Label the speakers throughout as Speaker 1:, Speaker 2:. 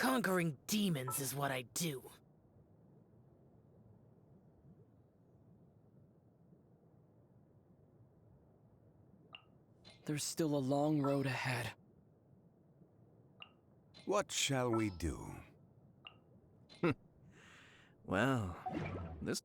Speaker 1: Conquering demons is what I do.
Speaker 2: There's still a long road ahead.
Speaker 3: What shall we do?
Speaker 4: Well, this...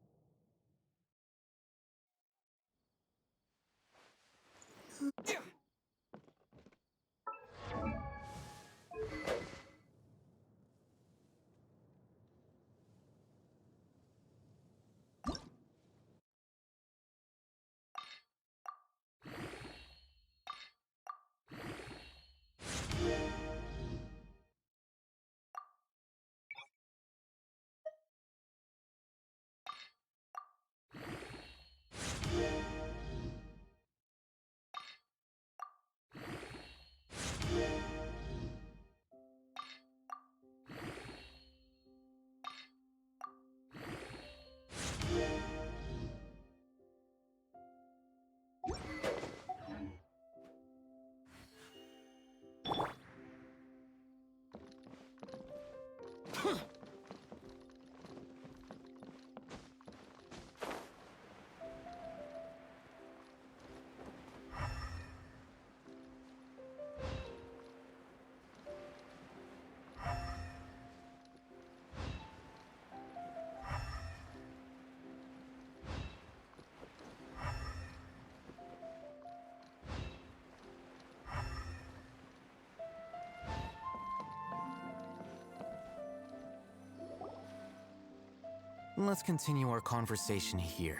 Speaker 5: Let's continue our conversation here.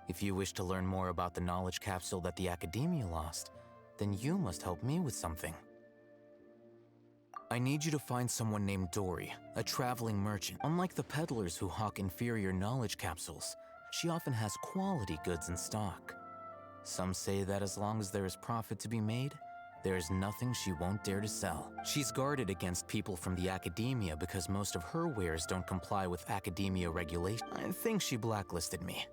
Speaker 5: If you wish to learn more about the knowledge capsule that the Academia lost, then you must help me with something. I need you to find someone named Dory, a traveling merchant. Unlike the peddlers who hawk inferior knowledge capsules, she often has quality goods in stock. Some say that as long as there is profit to be made, there is nothing she won't dare to sell. She's guarded against people from the Academia because most of her wares don't comply with Academia regulations. I think she blacklisted me.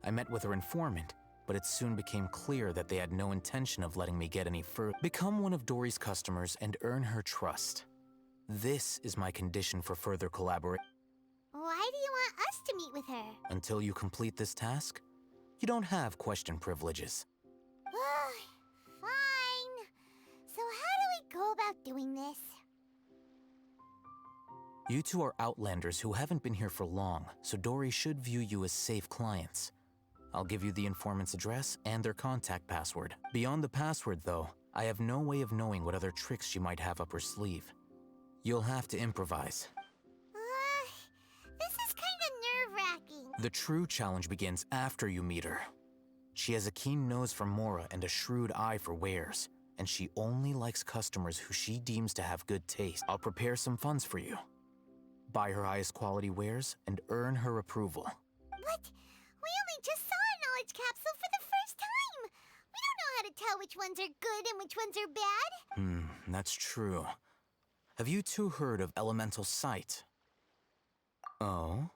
Speaker 5: I met with her informant, but it soon became clear that they had no intention of letting me get any further. Become one of Dory's customers and earn her trust. This is my condition for further collaboration.
Speaker 6: Why do you want us to meet with her?
Speaker 5: Until you complete this task, you don't have question privileges.
Speaker 6: Fine. So how do we go about doing this?
Speaker 5: You two are outlanders who haven't been here for long, so Dory should view you as safe clients. I'll give you the informant's address and their contact password. Beyond the password, though, I have no way of knowing what other tricks she might have up her sleeve. You'll have to improvise.
Speaker 6: This is kinda nerve-wracking.
Speaker 5: The true challenge begins after you meet her. She has a keen nose for Mora and a shrewd eye for wares, and she only likes customers who she deems to have good taste. I'll prepare some funds for you. Buy her highest quality wares and earn her approval.
Speaker 6: But we only just saw a knowledge capsule for the first time. We don't know how to tell which ones are good and which ones are bad.
Speaker 5: That's true. Have you two heard of elemental sight? Oh,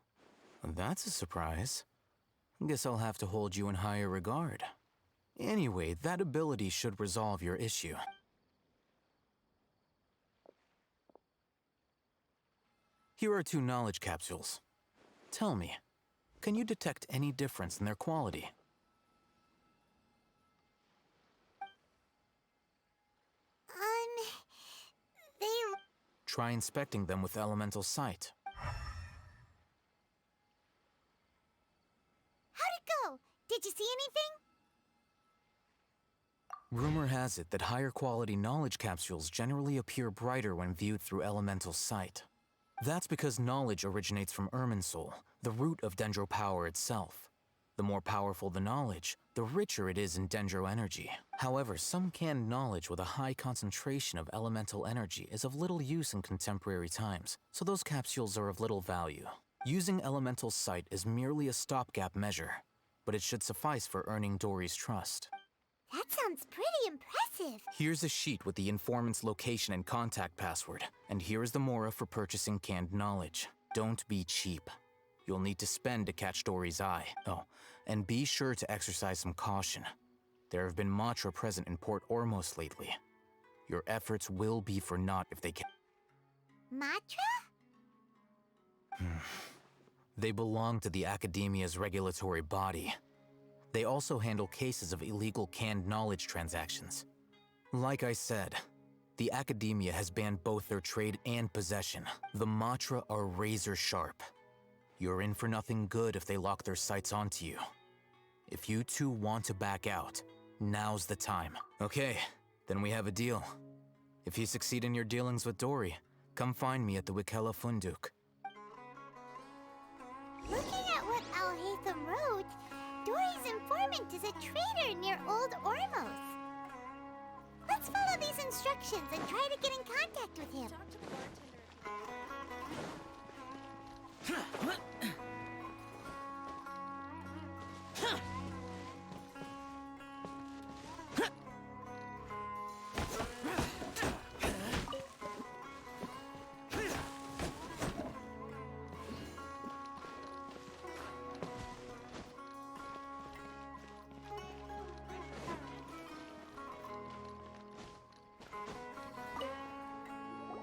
Speaker 5: that's a surprise. Guess I'll have to hold you in higher regard. Anyway, that ability should resolve your issue. Here are 2 knowledge capsules. Tell me, can you detect any difference in their quality?
Speaker 6: They...
Speaker 5: Try inspecting them with elemental sight.
Speaker 6: How'd it go? Did you see anything?
Speaker 5: Rumor has it that higher quality knowledge capsules generally appear brighter when viewed through elemental sight. That's because knowledge originates from Irminsul, the root of Dendro power itself. The more powerful the knowledge, the richer it is in Dendro energy. However, some canned knowledge with a high concentration of elemental energy is of little use in contemporary times, so those capsules are of little value. Using elemental sight is merely a stopgap measure, but it should suffice for earning Dory's trust.
Speaker 6: That sounds pretty impressive.
Speaker 5: Here's a sheet with the informant's location and contact password, and here is the Mora for purchasing canned knowledge. Don't be cheap. You'll need to spend to catch Dory's eye. Oh, and be sure to exercise some caution. There have been Matra present in Port Ormos lately. Your efforts will be for naught if they can.
Speaker 6: Matra?
Speaker 5: They belong to the Academia's regulatory body. They also handle cases of illegal canned knowledge transactions. Like I said, the Academia has banned both their trade and possession. The Matra are razor sharp. You're in for nothing good if they lock their sights onto you. If you two want to back out, now's the time. Okay, then we have a deal. If you succeed in your dealings with Dory, come find me at the Wikela Funduk.
Speaker 6: Looking at what Alhaitham wrote, Dory's informant is a trader near Old Ormos. Let's follow these instructions and try to get in contact with him.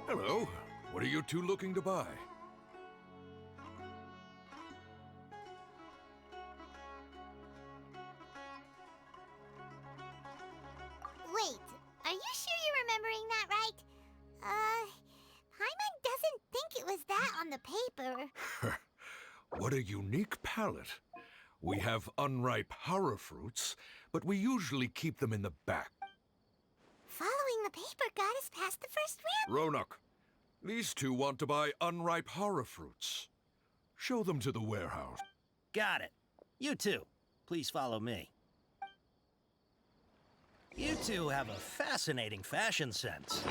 Speaker 3: Hello. What are you two looking to buy?
Speaker 6: Wait, are you sure you're remembering that right? Paimon doesn't think it was that on the paper.
Speaker 3: What a unique palate. We have unripe horror fruits, but we usually keep them in the back.
Speaker 6: Following the paper got us past the first round.
Speaker 3: Ronak, these two want to buy unripe horror fruits. Show them to the warehouse.
Speaker 7: Got it. You two, please follow me. You two have a fascinating fashion sense.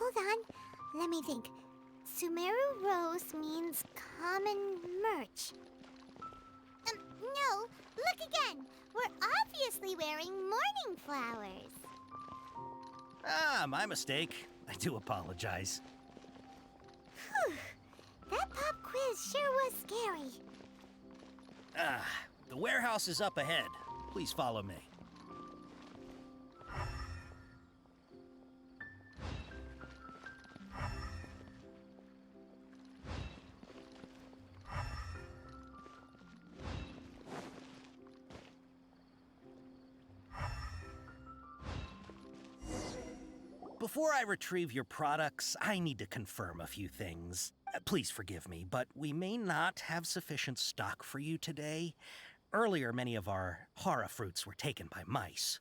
Speaker 6: Hold on. Let me think. Sumeru Rose means common merch. No, look again. We're obviously wearing morning flowers.
Speaker 7: Ah, my mistake. I do apologize.
Speaker 6: Whew. That pop quiz sure was scary.
Speaker 7: Ah, the warehouse is up ahead. Please follow me. Before I retrieve your products, I need to confirm a few things. Please forgive me, but we may not have sufficient stock for you today. Earlier, many of our hara fruits were taken by mice.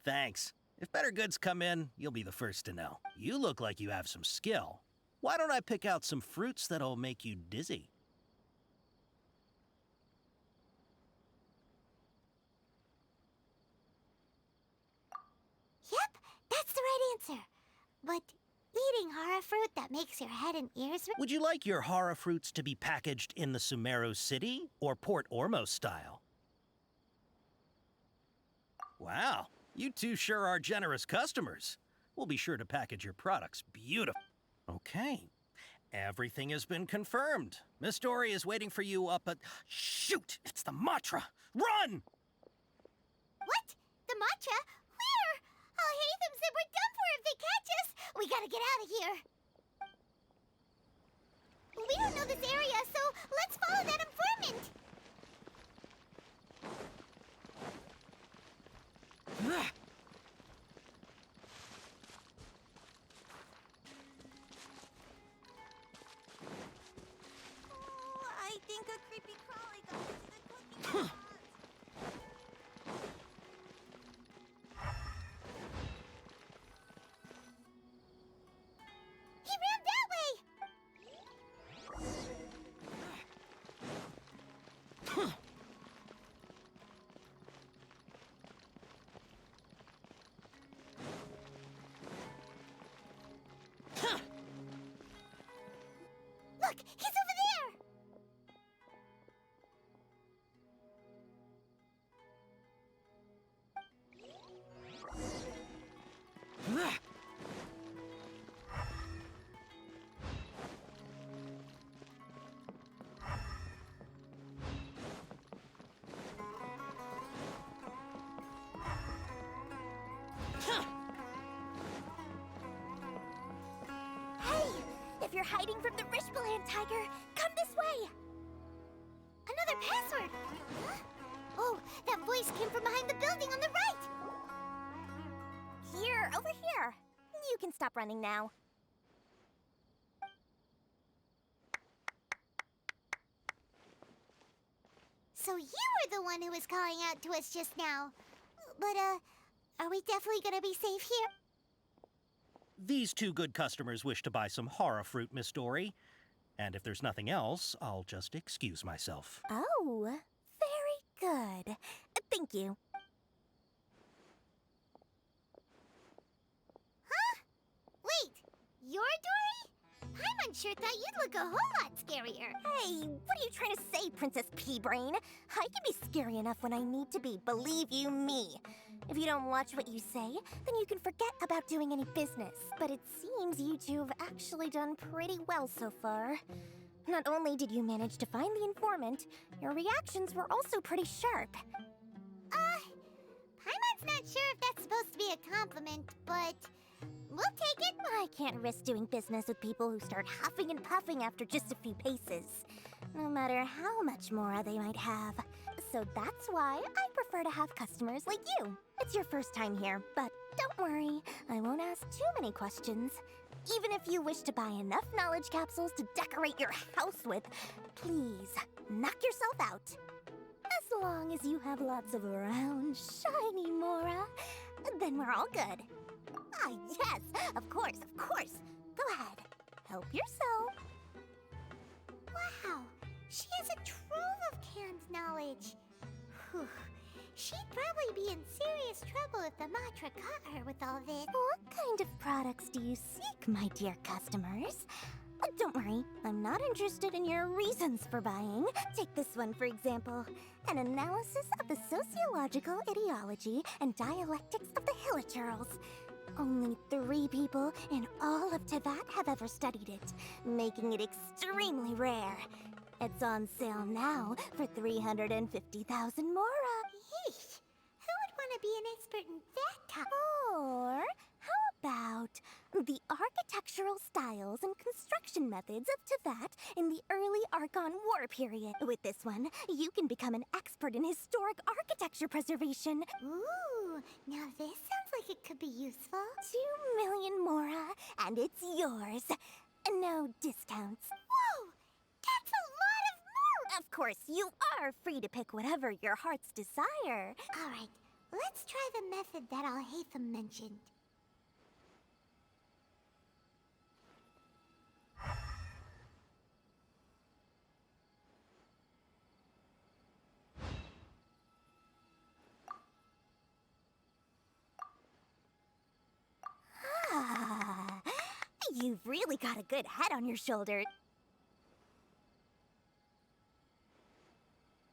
Speaker 7: Thanks. If better goods come in, you'll be the first to know. You look like you have some skill. Why don't I pick out some fruits that'll make you dizzy?
Speaker 6: Yep, that's the right answer. But eating hara fruit that makes your head and ears...
Speaker 7: Would you like your hara fruits to be packaged in the Sumeru City or Port Ormos style? Wow, you two sure are generous customers. We'll be sure to package your products beautiful. Okay, everything has been confirmed. Miss Dory is waiting for you up at... Shoot, it's the Matra! Run!
Speaker 6: What? The matcha? Where? Alhaitham said we're done for if they catch us. We gotta get out of here. We don't know this area, so let's follow that informant. I think a creepy crawly got into the cookie. He ran that way! Look, he's over there! Hey! If you're hiding from the Rishbaland tiger, come this way! Another password! Huh? Oh, that voice came from behind the building on the right!
Speaker 8: Here, over here. You can stop running now.
Speaker 6: So you were the one who was calling out to us just now. But, are we definitely gonna be safe here?
Speaker 7: These two good customers wish to buy some hara fruit, Miss Dory. And if there's nothing else, I'll just excuse myself.
Speaker 8: Oh, very good. Thank you.
Speaker 6: Huh? Wait, you're Dory? Paimon sure thought you'd look a whole lot scarier.
Speaker 8: Hey, what are you trying to say, Princess Pea-Brain? I can be scary enough when I need to be, believe you me. If you don't watch what you say, then you can forget about doing any business. But it seems you two have actually done pretty well so far. Not only did you manage to find the informant, your reactions were also pretty sharp.
Speaker 6: Paimon's not sure if that's supposed to be a compliment, but we'll take it.
Speaker 8: I can't risk doing business with people who start huffing and puffing after just a few paces, no matter how much more they might have. So that's why I prefer to have customers like you. It's your first time here, but don't worry, I won't ask too many questions. Even if you wish to buy enough knowledge capsules to decorate your house with, please, knock yourself out. As long as you have lots of round, shiny Mora, then we're all good. Ah, yes, of course, of course. Go ahead, help yourself.
Speaker 6: Wow, she has a trove of canned knowledge. Whew. She'd probably be in serious trouble if the Matra caught her with all this.
Speaker 8: What kind of products do you seek, my dear customers? Don't worry, I'm not interested in your reasons for buying. Take this one, for example. An analysis of the sociological ideology and dialectics of the Hilichurls. Only 3 people in all of Teyvat have ever studied it, making it extremely rare. It's on sale now for 350,000 Mora.
Speaker 6: Yeesh, who would want to be an expert in that topic?
Speaker 8: Or how about the architectural styles and construction methods of Teyvat in the early Archon War period. With this one, you can become an expert in historic architecture preservation.
Speaker 6: Ooh, now this sounds like it could be useful.
Speaker 8: 2 million mora, and it's yours. No discounts.
Speaker 6: Whoa! That's a lot of more!
Speaker 8: Of course, you are free to pick whatever your heart's desire.
Speaker 6: All right, let's try the method that Alhaitham mentioned.
Speaker 8: Ah, you've really got a good head on your shoulder.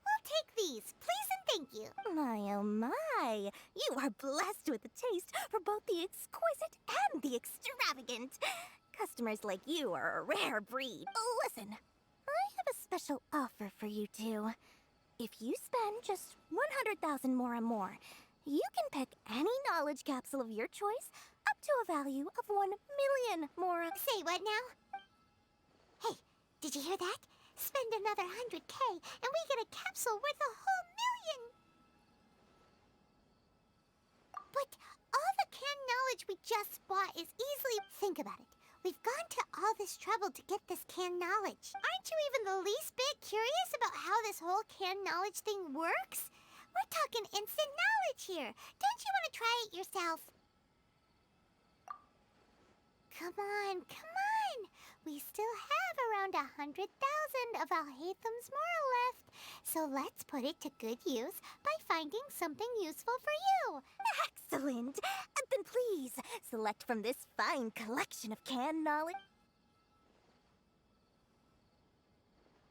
Speaker 6: We'll take these, please and thank you.
Speaker 8: My oh my, you are blessed with a taste for both the exquisite and the extravagant. Customers like you are a rare breed. Listen, I have a special offer for you two. If you spend just 100,000 mora more, you can pick any knowledge capsule of your choice up to a value of 1 million mora.
Speaker 6: Say what now? Hey, did you hear that? Spend another 100K and we get a capsule worth a whole million! But all the canned knowledge we just bought is easily... Think about it. We've gone to all this trouble to get this canned knowledge. Aren't you even the least bit curious about how this whole canned knowledge thing works? We're talking instant knowledge here. Don't you want to try it yourself? Come on, come on. We still have around 100,000 of Alhaitham's mora left. So let's put it to good use by finding something useful for you.
Speaker 8: Excellent! Then please, select from this fine collection of canned knowledge.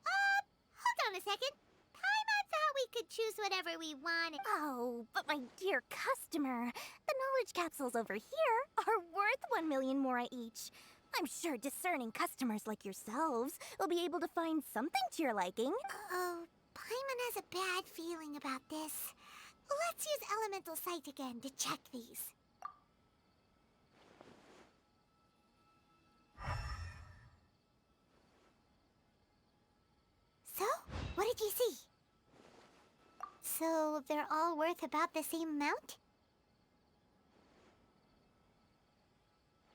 Speaker 6: Hold on a second. Paimon thought we could choose whatever we wanted.
Speaker 8: Oh, but my dear customer, the knowledge capsules over here are worth 1 million mora each. I'm sure discerning customers like yourselves will be able to find something to your liking.
Speaker 6: Oh, Paimon has a bad feeling about this. Let's use Elemental Sight again to check these. So, what did you see? So, they're all worth about the same amount?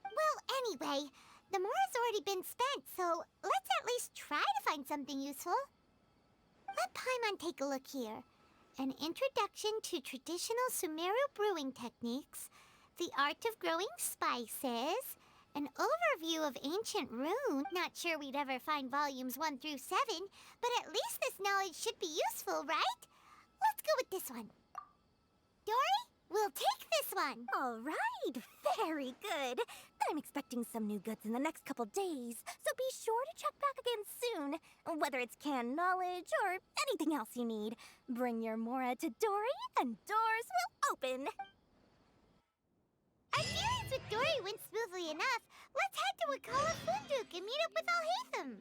Speaker 6: Well, anyway, the mora's already been spent, so let's at least try to find something useful. Let Paimon take a look here. An introduction to traditional Sumeru brewing techniques, the art of growing spices, an overview of ancient runes. Not sure we'd ever find volumes 1 through 7, but at least this knowledge should be useful, right? Let's go with this one. Dory, we'll take this one.
Speaker 8: All right, very good. I'm expecting some new goods in the next couple days, so be sure to check back again soon. Whether it's canned knowledge or anything else you need, bring your mora to Dory and doors will open.
Speaker 6: Our dealings with Dory went smoothly enough. Let's head to Wakala Funduk and meet up with Alhaitham.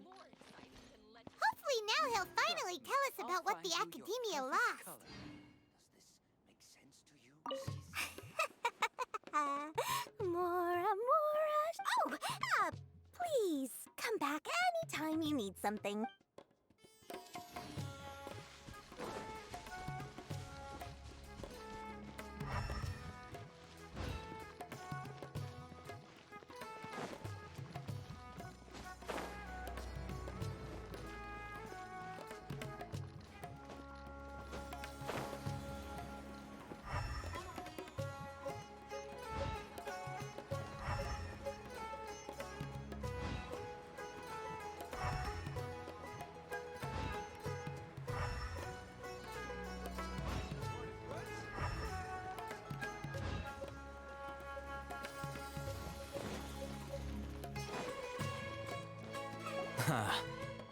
Speaker 6: Hopefully now he'll finally tell us about what the Academia lost.
Speaker 8: Mora, Mora. Oh, please come back anytime you need something.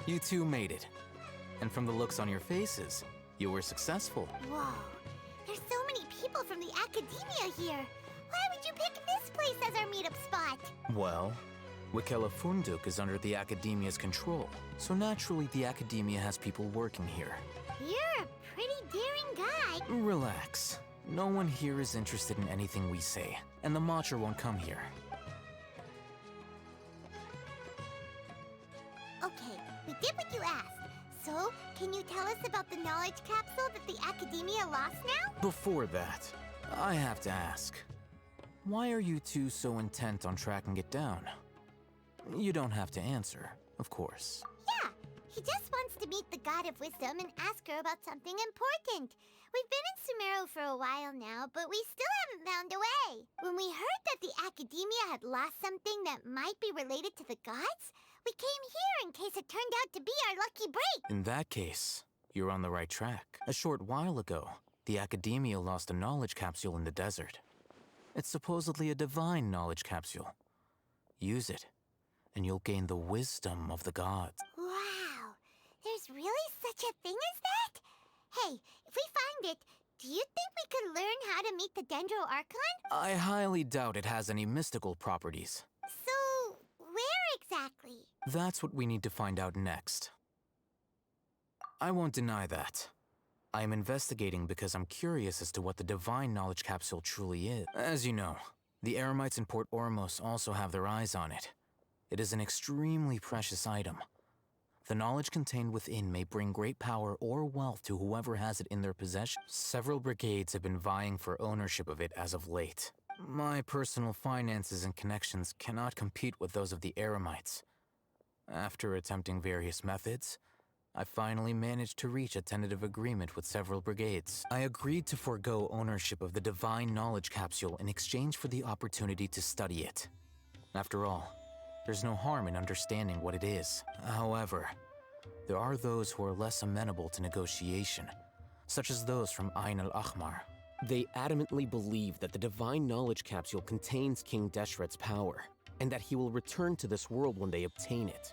Speaker 5: You two made it. And from the looks on your faces, you were successful.
Speaker 6: Whoa, there's so many people from the Academia here. Why would you pick this place as our meetup spot?
Speaker 5: Well, Wakela Funduk is under the Academia's control, so naturally the Academia has people working here.
Speaker 6: You're a pretty daring guy.
Speaker 5: Relax. No one here is interested in anything we say, and the Matcha won't come here.
Speaker 6: Okay, we did what you asked. So, can you tell us about the knowledge capsule that the Academia lost now?
Speaker 5: Before that, I have to ask, why are you two so intent on tracking it down? You don't have to answer, of course.
Speaker 6: Yeah, he just wants to meet the God of Wisdom and ask her about something important. We've been in Sumeru for a while now, but we still haven't found a way. When we heard that the Academia had lost something that might be related to the gods, we came here in case it turned out to be our lucky break.
Speaker 5: In that case, you're on the right track. A short while ago, the Academia lost a knowledge capsule in the desert. It's supposedly a divine knowledge capsule. Use it, and you'll gain the wisdom of the gods.
Speaker 6: Wow, there's really such a thing as that? Hey, if we find it, do you think we could learn how to meet the Dendro Archon?
Speaker 5: I highly doubt it has any mystical properties.
Speaker 6: So, where exactly?
Speaker 5: That's what we need to find out next. I won't deny that. I am investigating because I'm curious as to what the divine knowledge capsule truly is. As you know, the Eremites in Port Ormos also have their eyes on it. It is an extremely precious item. The knowledge contained within may bring great power or wealth to whoever has it in their possession. Several brigades have been vying for ownership of it as of late. My personal finances and connections cannot compete with those of the Eremites. After attempting various methods, I finally managed to reach a tentative agreement with several brigades. I agreed to forego ownership of the divine knowledge capsule in exchange for the opportunity to study it. After all, there's no harm in understanding what it is. However, there are those who are less amenable to negotiation, such as those from Ain al-Ahmar.
Speaker 9: They adamantly believe that the divine knowledge capsule contains King Deshret's power, and that he will return to this world when they obtain it.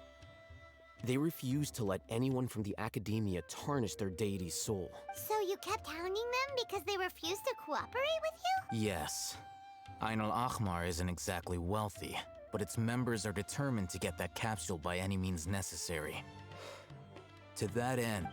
Speaker 9: They refuse to let anyone from the Academia tarnish their deity's soul.
Speaker 6: So you kept hounding them because they refused to cooperate with you?
Speaker 5: Yes. Ain al-Ahmar isn't exactly wealthy, but its members are determined to get that capsule by any means necessary. To that end,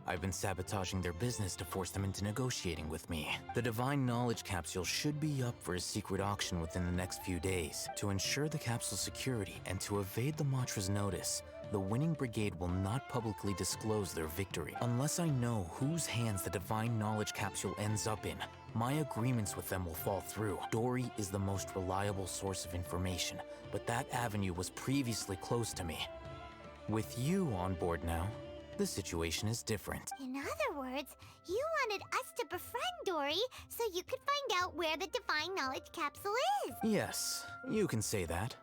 Speaker 5: I've been sabotaging their business to force them into negotiating with me. The divine knowledge capsule should be up for a secret auction within the next few days. To ensure the capsule's security and to evade the Matra's notice, the winning brigade will not publicly disclose their victory. Unless I know whose hands the divine knowledge capsule ends up in, my agreements with them will fall through. Dory is the most reliable source of information, but that avenue was previously closed to me. With you on board now, the situation is different.
Speaker 6: In other words, you wanted us to befriend Dory so you could find out where the divine knowledge capsule is.
Speaker 5: Yes, you can say that.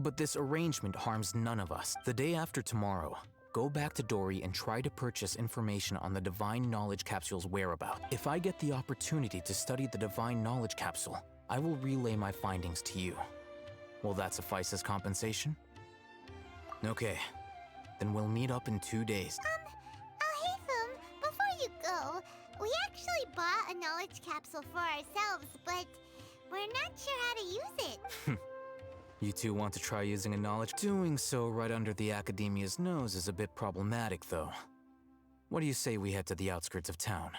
Speaker 5: But this arrangement harms none of us. The day after tomorrow, go back to Dory and try to purchase information on the divine knowledge capsule's whereabouts. If I get the opportunity to study the divine knowledge capsule, I will relay my findings to you. Will that suffice as compensation? Okay, then we'll meet up in 2 days.
Speaker 6: Alhaitham, before you go, we actually bought a knowledge capsule for ourselves, but we're not sure how to use it.
Speaker 5: You two want to try using a knowledge? Doing so right under the Academia's nose is a bit problematic, though. What do you say we head to the outskirts of town?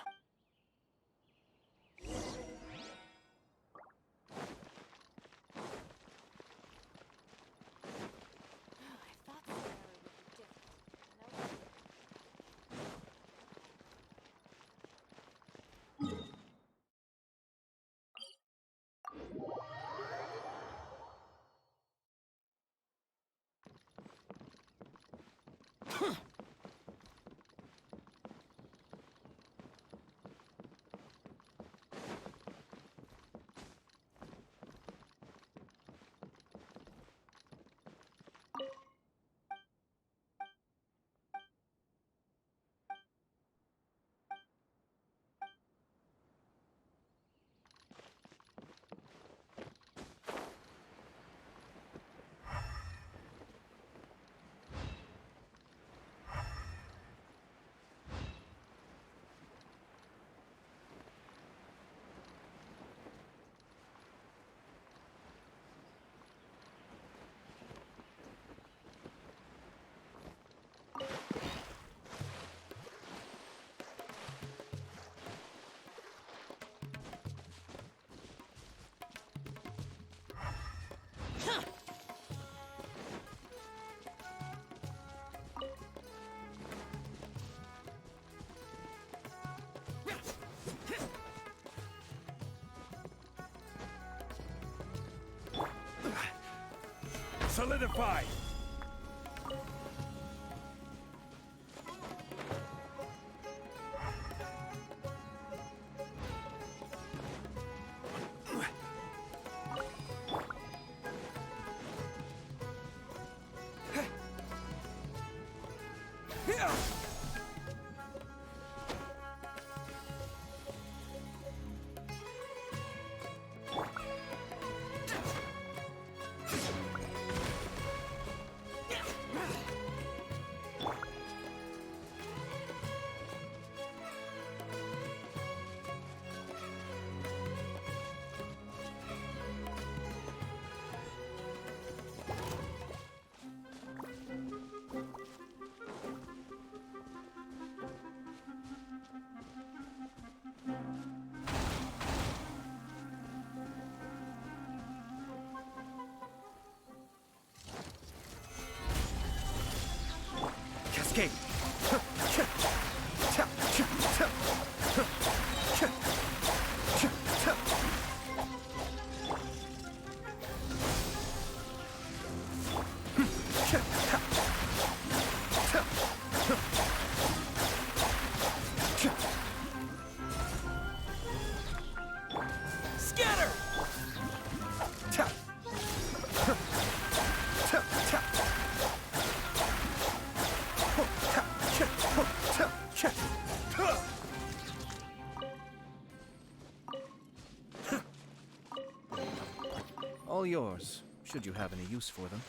Speaker 3: Solidify! Cascade!
Speaker 7: Scatter!
Speaker 4: All yours, should you have any use for them.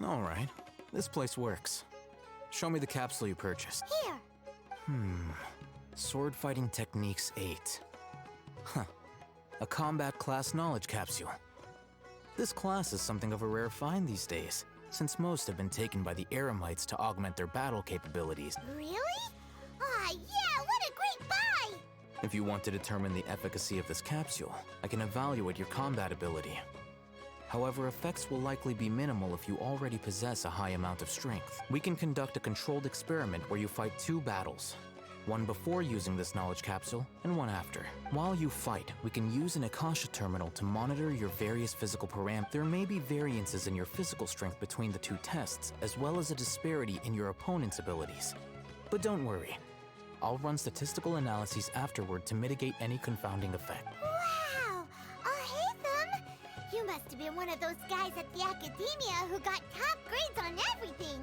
Speaker 5: All right, this place works. Show me the capsule you purchased.
Speaker 6: Here.
Speaker 5: Sword Fighting Techniques 8. Huh. A combat class knowledge capsule. This class is something of a rare find these days, since most have been taken by the Eremites to augment their battle capabilities.
Speaker 6: Really? Ah, yeah, what a great buy!
Speaker 5: If you want to determine the efficacy of this capsule, I can evaluate your combat ability. However, effects will likely be minimal if you already possess a high amount of strength. We can conduct a controlled experiment where you fight 2 battles. One before using this knowledge capsule, and one after. While you fight, we can use an Akasha terminal to monitor your various physical parameters. There may be variances in your physical strength between the 2 tests, as well as a disparity in your opponent's abilities. But don't worry. I'll run statistical analyses afterward to mitigate any confounding effect.
Speaker 6: Wow! Alhaitham! You must have been one of those guys at the academia who got top grades on everything.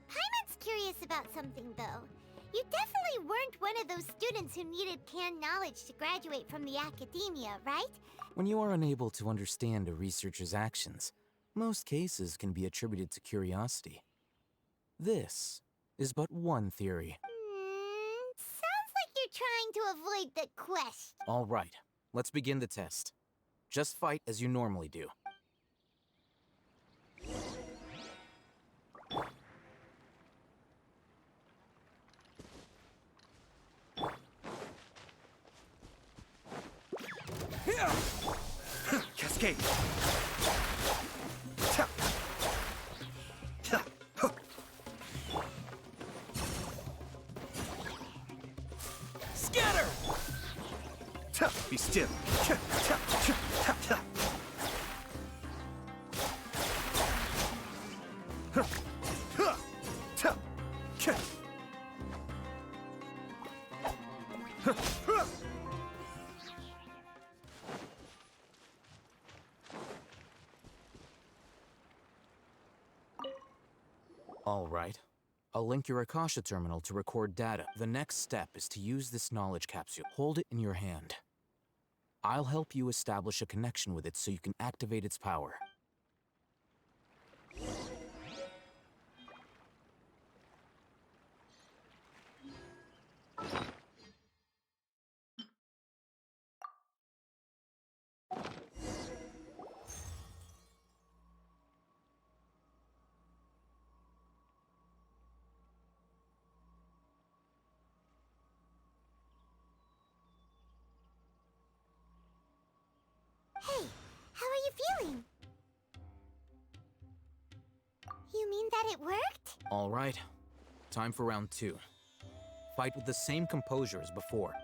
Speaker 6: Paimon's curious about something, though. You definitely weren't one of those students who needed canned knowledge to graduate from the academia, right?
Speaker 5: When you are unable to understand a researcher's actions, most cases can be attributed to curiosity. This is but one theory.
Speaker 6: Sounds like you're trying to avoid the question.
Speaker 5: All right, let's begin the test. Just fight as you normally do.
Speaker 4: Cascade.
Speaker 1: Scatter!
Speaker 4: Be still.
Speaker 5: All right. I'll link your Akasha terminal to record data. The next step is to use this knowledge capsule. Hold it in your hand. I'll help you establish a connection with it so you can activate its power.
Speaker 6: Hey, how are you feeling? You mean that it worked?
Speaker 5: All right. Time for round 2. Fight with the same composure as before.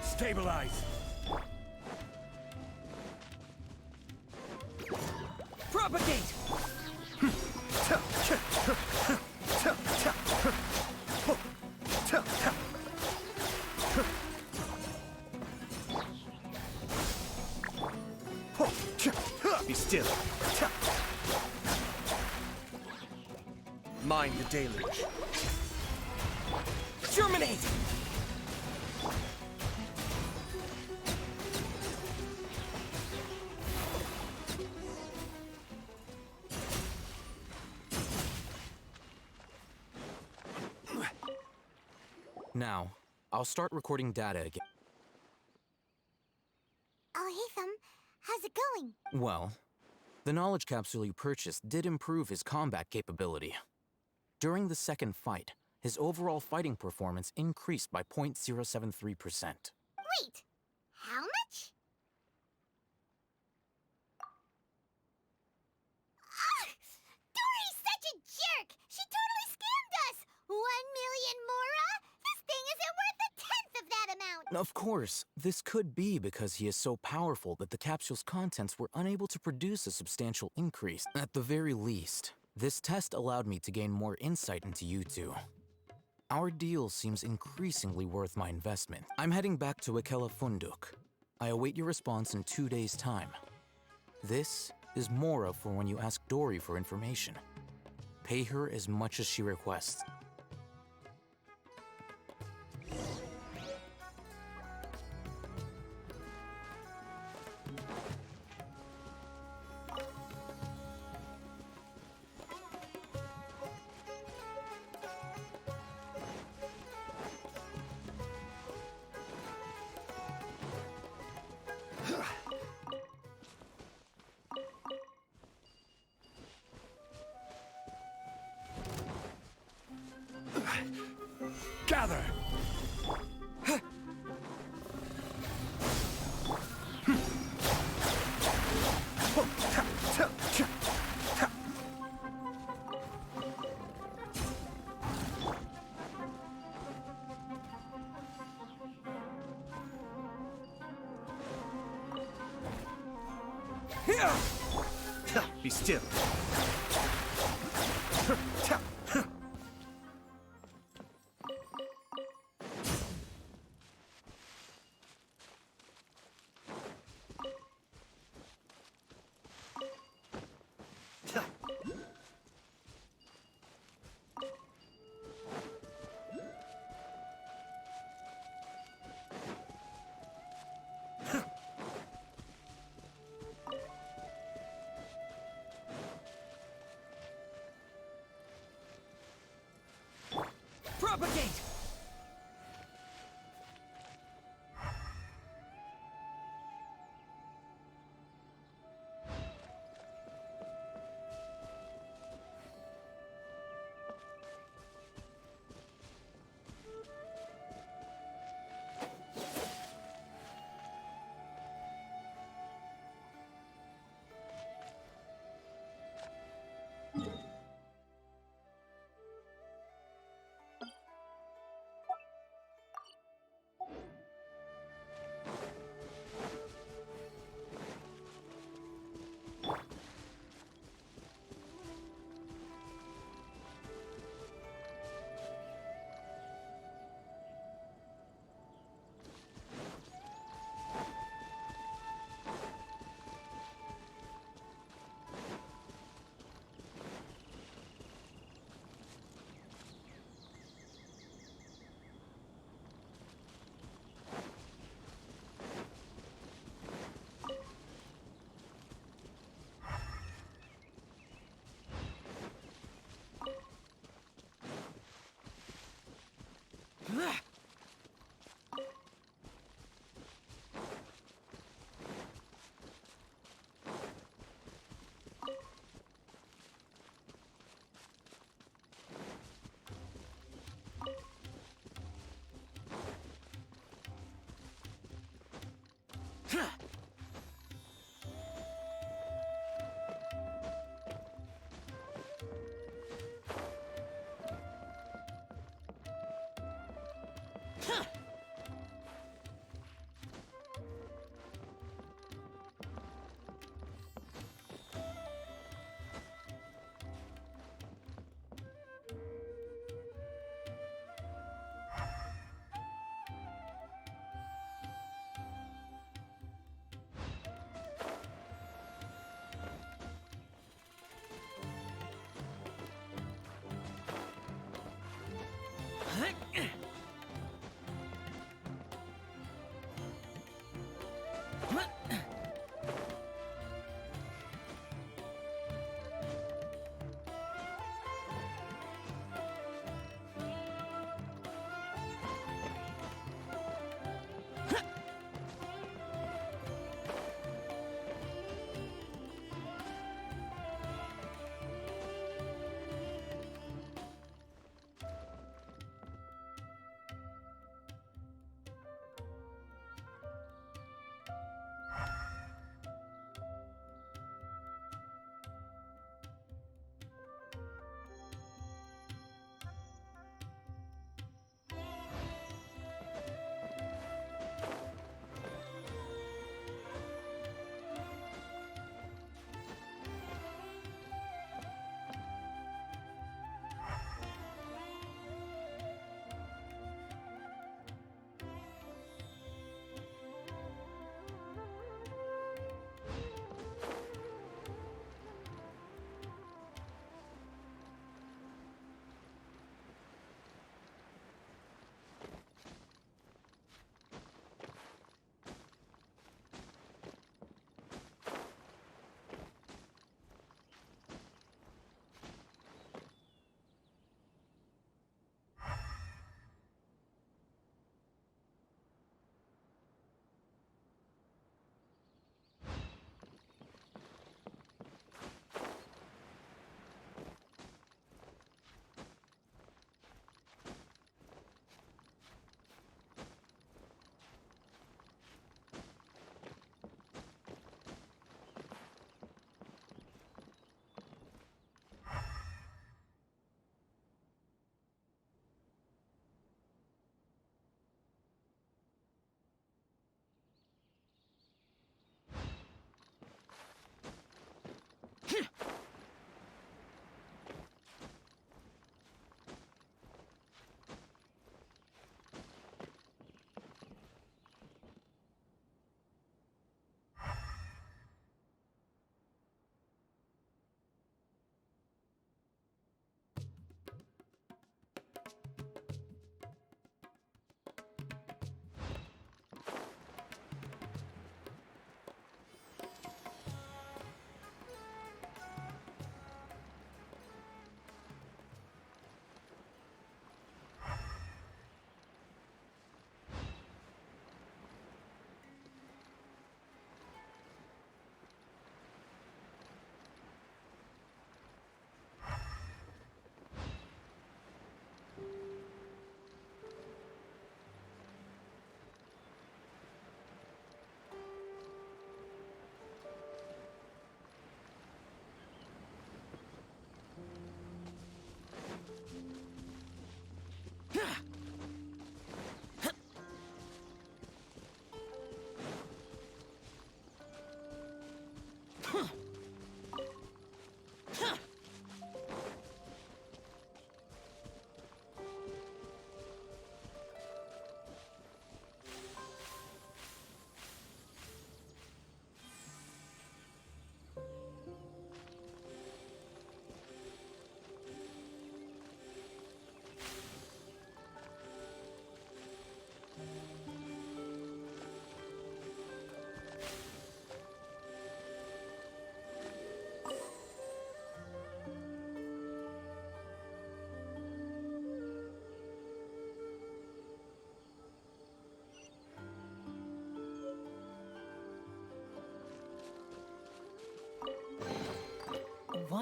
Speaker 3: Stabilize!
Speaker 1: Propagate!
Speaker 4: Be still. Mind the deluge.
Speaker 1: Germinate!
Speaker 5: Now, I'll start recording data again.
Speaker 6: Alhaitham, how's it going?
Speaker 5: Well, the knowledge capsule you purchased did improve his combat capability. During the second fight, his overall fighting performance increased by 0.073%.
Speaker 6: Wait, how much? Ah! Dory's such a jerk! She totally scammed us! 1 million mora? This thing isn't worth a tenth of that amount!
Speaker 5: Of course, this could be because he is so powerful that the capsule's contents were unable to produce a substantial increase. At the very least, this test allowed me to gain more insight into you two. Our deal seems increasingly worth my investment. I'm heading back to Ikela Funduk. I await your response in 2 days' time. This is Mora for when you ask Dory for information. Pay her as much as she requests.
Speaker 3: Gather!
Speaker 4: Be still.
Speaker 1: Propagate!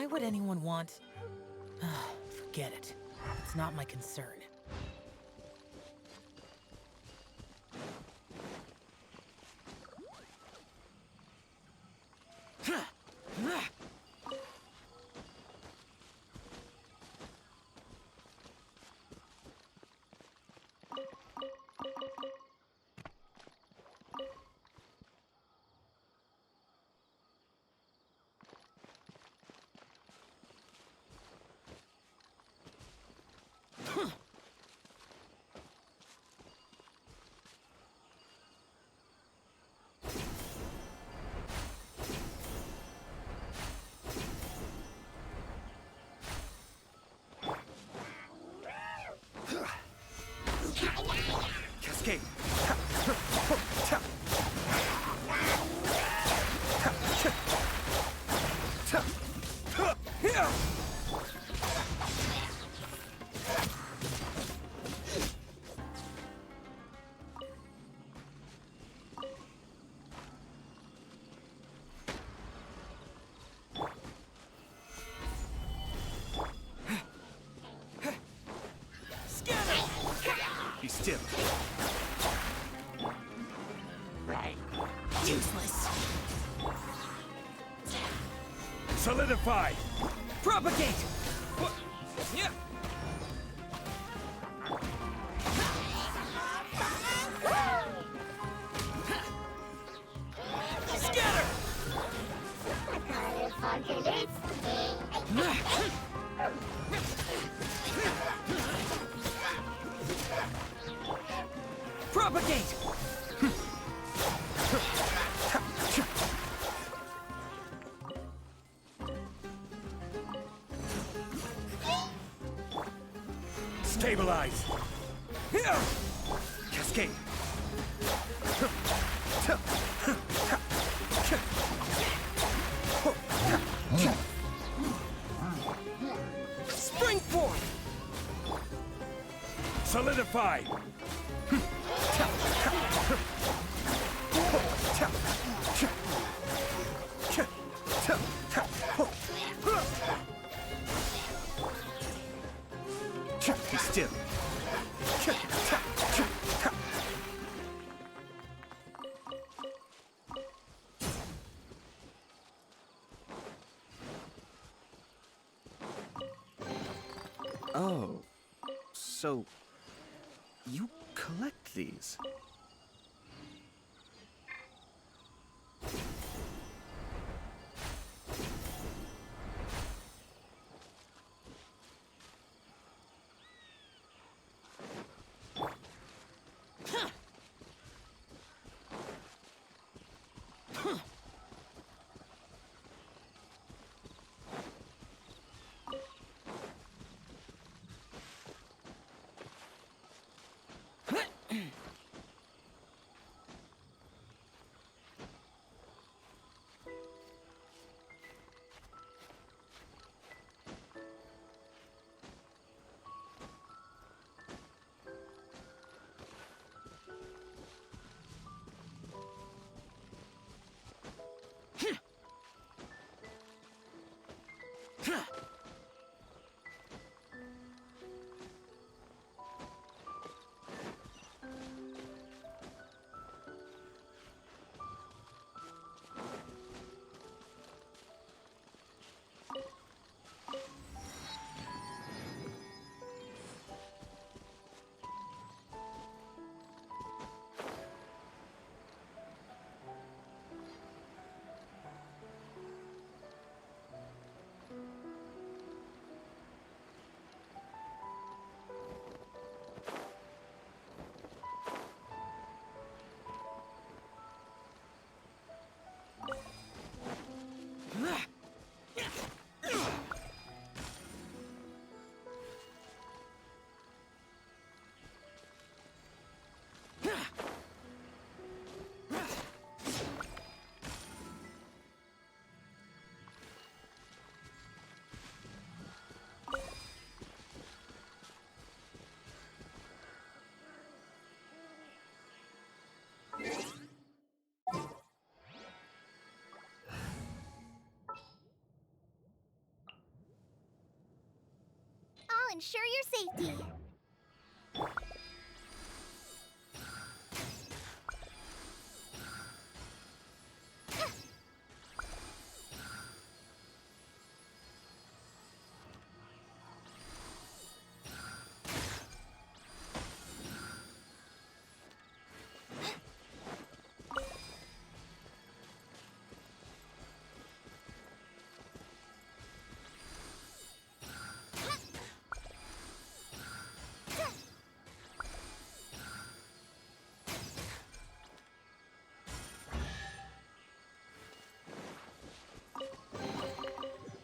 Speaker 2: Why would anyone want... Forget it. It's not my concern.
Speaker 4: Cascade! Be still.
Speaker 2: Useless.
Speaker 3: Solidify!
Speaker 1: Propagate! Yeah. Scatter! Propagate!
Speaker 3: Stabilize!
Speaker 4: Cascade!
Speaker 1: Springboard!
Speaker 3: Solidify!
Speaker 4: Be still. Oh, so you collect these?
Speaker 8: I'll ensure your safety.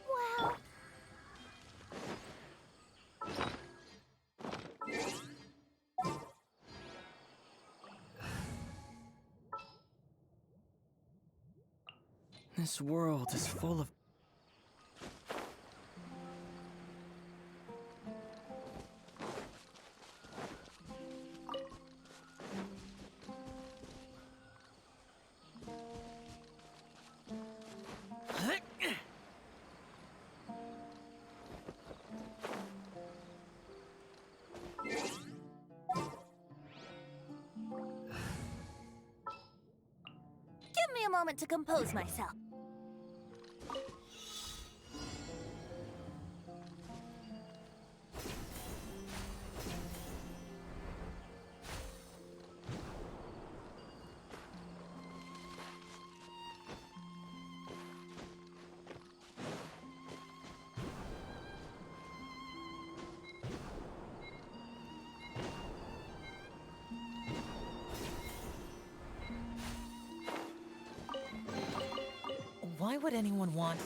Speaker 8: Wow.
Speaker 2: This world is full of...
Speaker 8: Give me a moment to compose myself.
Speaker 2: Why would anyone want...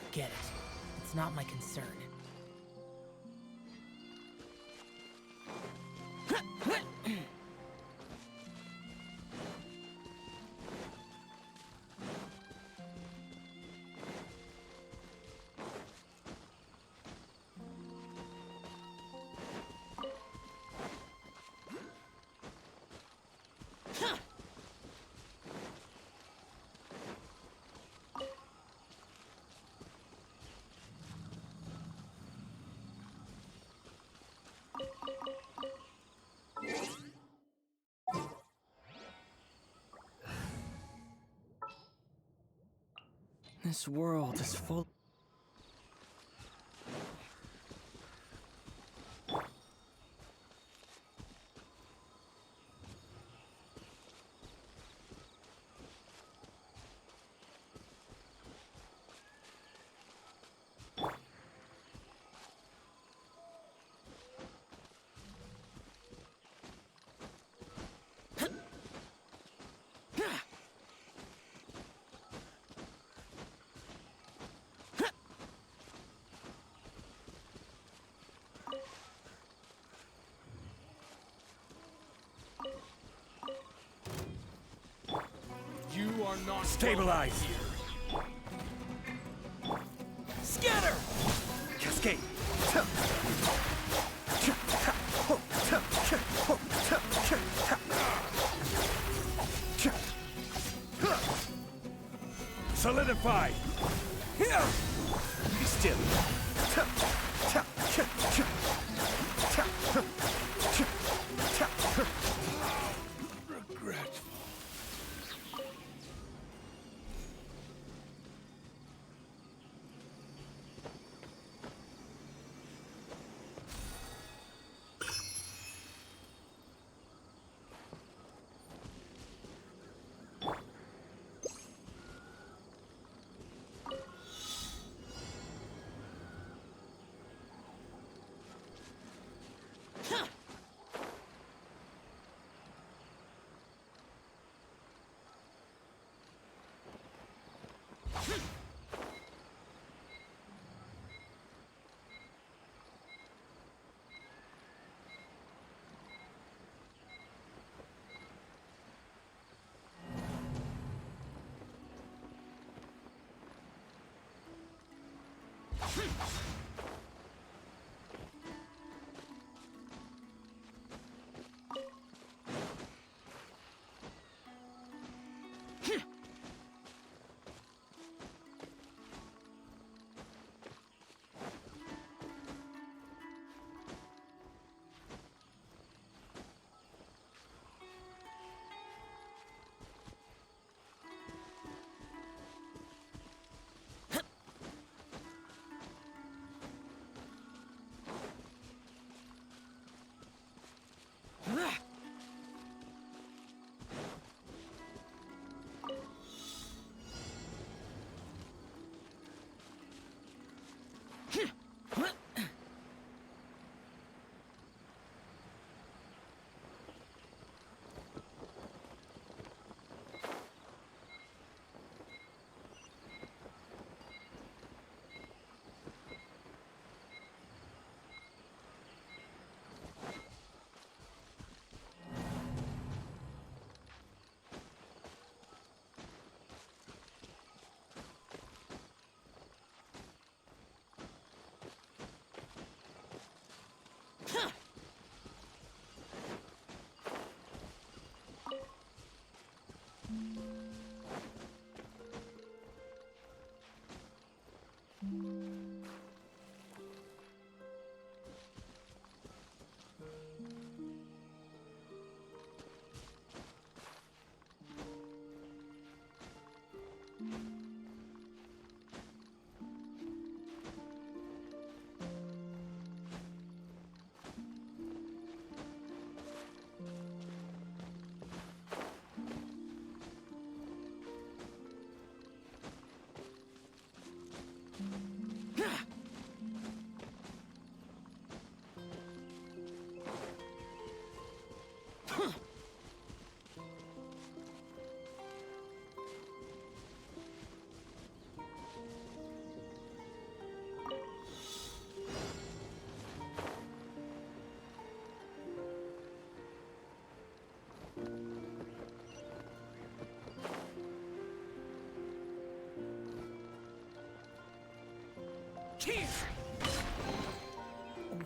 Speaker 2: Forget it. It's not my concern. This world is full...
Speaker 3: You are not
Speaker 1: Stabilize. Scatter!
Speaker 7: Cascade!
Speaker 1: Solidify!
Speaker 7: Be still!
Speaker 3: regretful.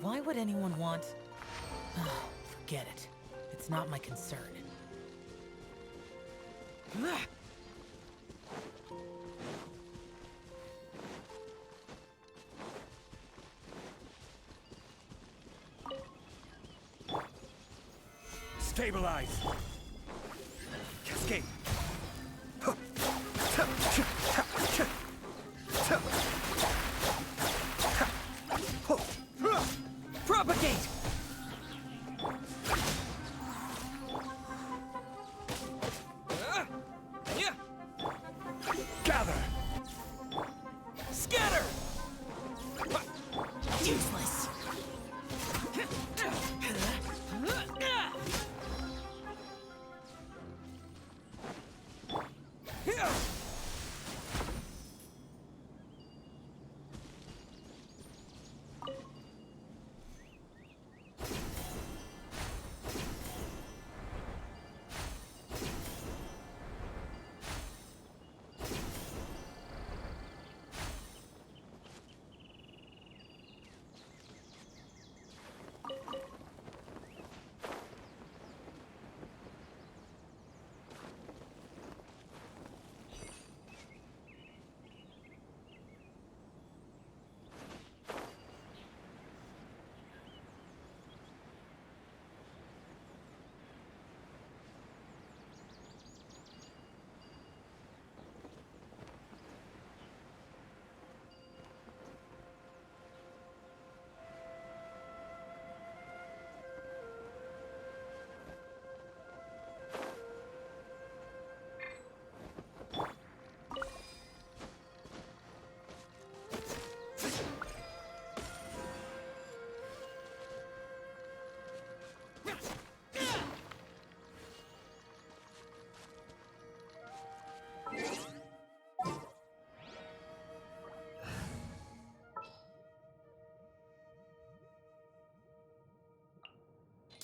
Speaker 2: Why would anyone want... Forget it. It's not my concern.
Speaker 1: Stabilize. Cascade.
Speaker 2: Propagate!
Speaker 1: Gather. Scatter.
Speaker 2: Useless.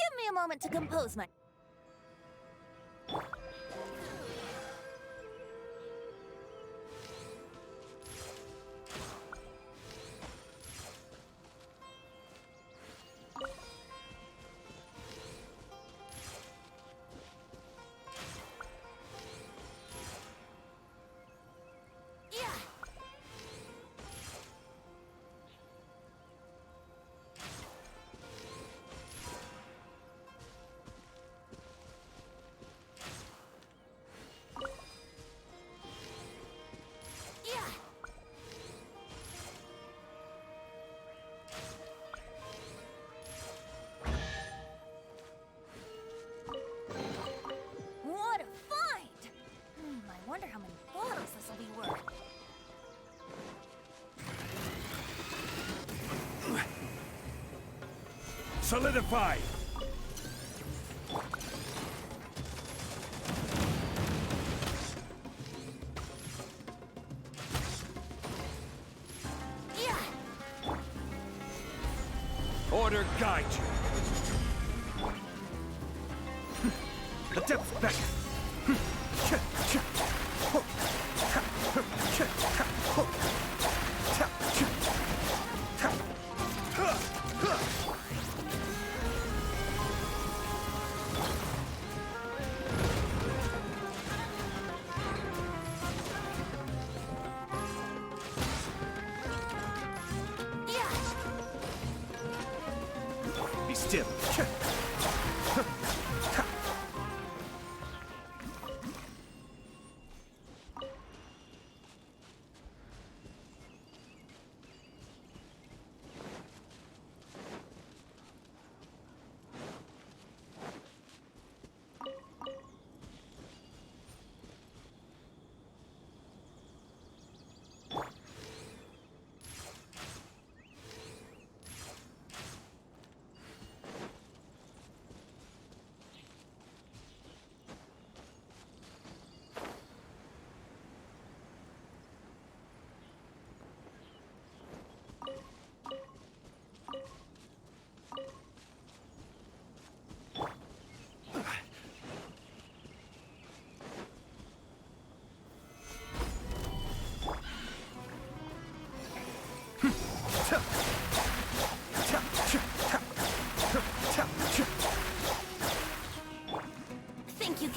Speaker 8: Give me a moment to compose my... What a find! I wonder how many bottles this will be worth.
Speaker 1: Solidify. Order guide you. Adept back. Be still.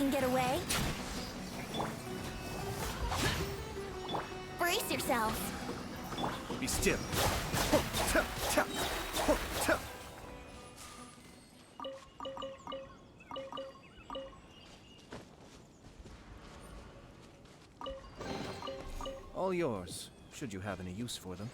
Speaker 8: can get away. Brace yourselves.
Speaker 1: Be still.
Speaker 4: All yours, should you have any use for them.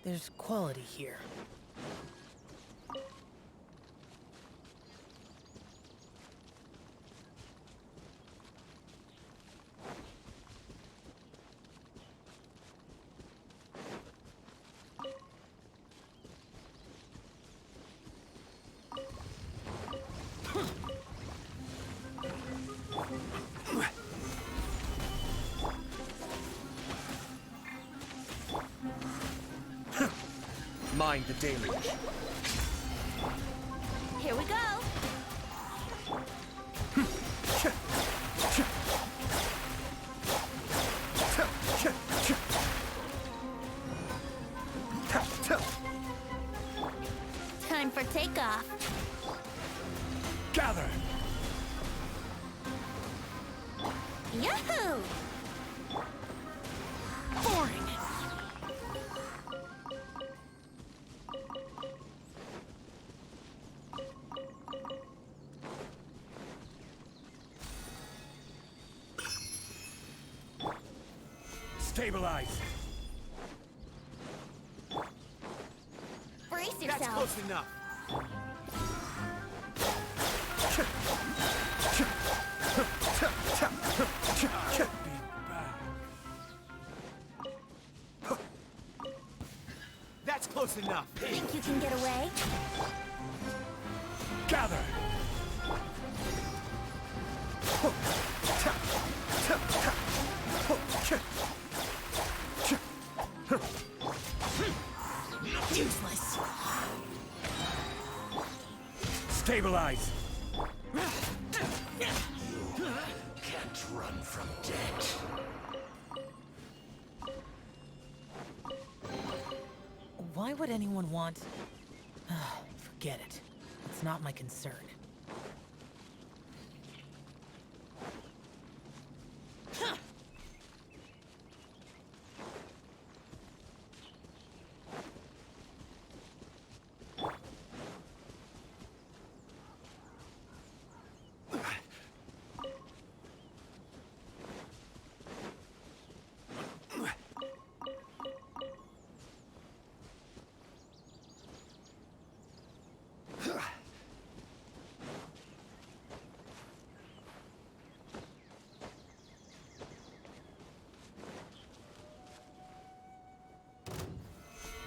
Speaker 2: There's quality here.
Speaker 1: Mind the deluge.
Speaker 8: Here we go. Time for takeoff.
Speaker 1: Gather.
Speaker 8: Yahoo!
Speaker 2: Boring!
Speaker 1: Stabilize.
Speaker 8: Brace
Speaker 1: That's
Speaker 8: yourself.
Speaker 1: close enough. Be back. That's close enough.
Speaker 8: Think you can get away?
Speaker 1: Gather.
Speaker 2: Useless.
Speaker 1: Stabilize!
Speaker 3: Can't run from death.
Speaker 2: Why would anyone want... Forget it. It's not my concern.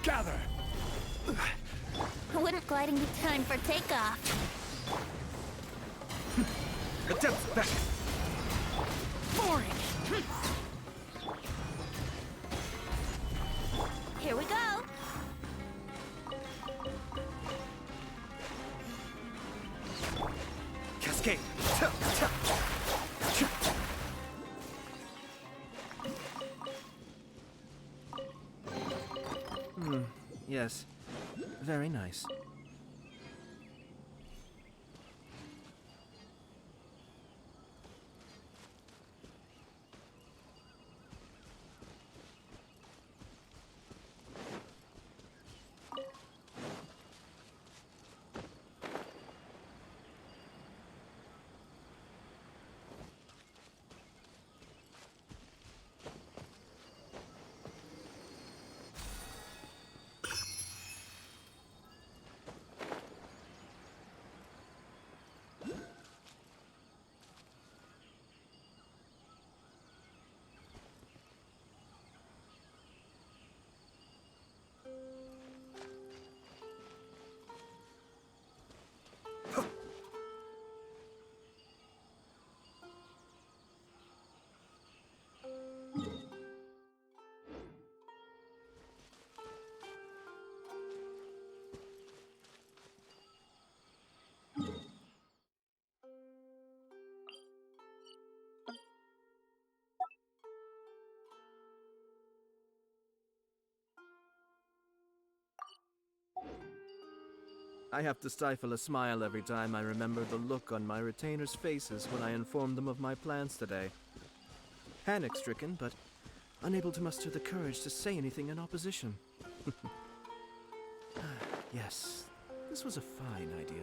Speaker 1: Gather!
Speaker 8: Wouldn't gliding be time for takeoff?
Speaker 1: Attempt back!
Speaker 2: Boring!
Speaker 8: Here we go!
Speaker 1: Cascade!
Speaker 4: Yes. Very nice. I have to stifle a smile every time I remember the look on my retainers' faces when I informed them of my plans today. Panic-stricken, but unable to muster the courage to say anything in opposition. Yes, this was a fine idea.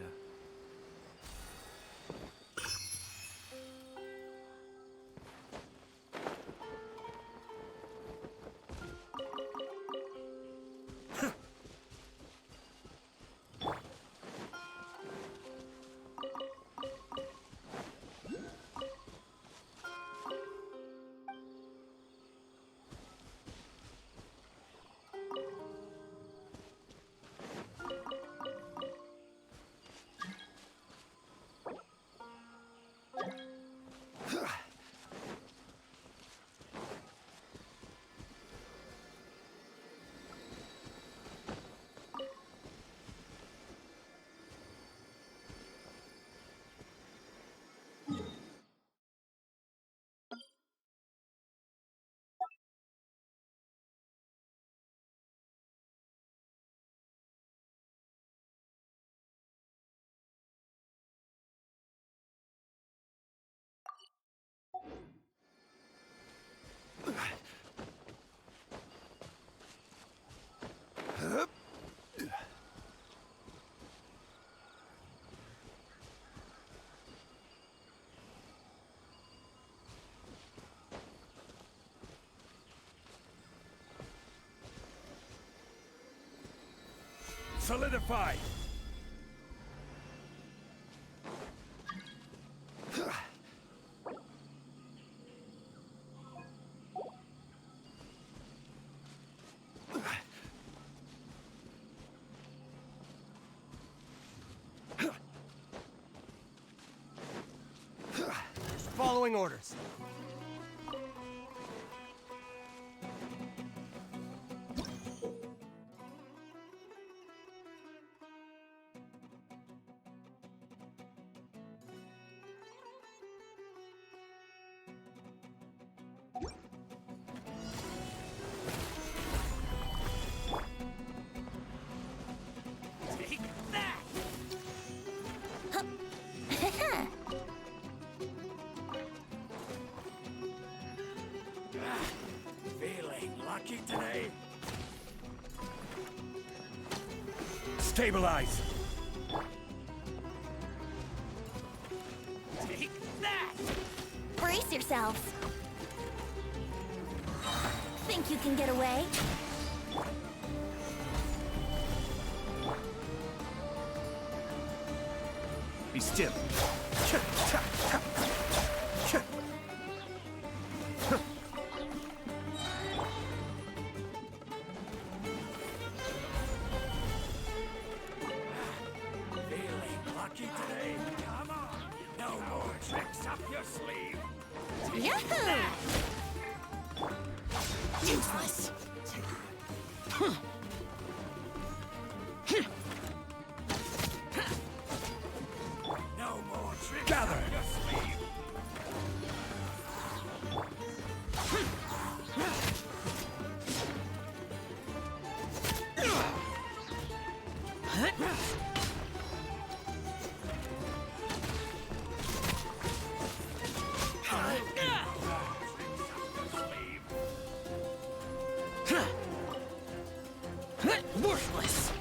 Speaker 1: Solidify!
Speaker 10: Following orders.
Speaker 3: Stabilize!
Speaker 2: Take that!
Speaker 8: Brace yourselves. Think you can get away?
Speaker 1: Be still.
Speaker 3: Feeling lucky today? Come on! No more tricks up your sleeve!
Speaker 8: Yahoo!
Speaker 2: Useless!
Speaker 3: No more tricks up your sleeve!
Speaker 2: Worthless!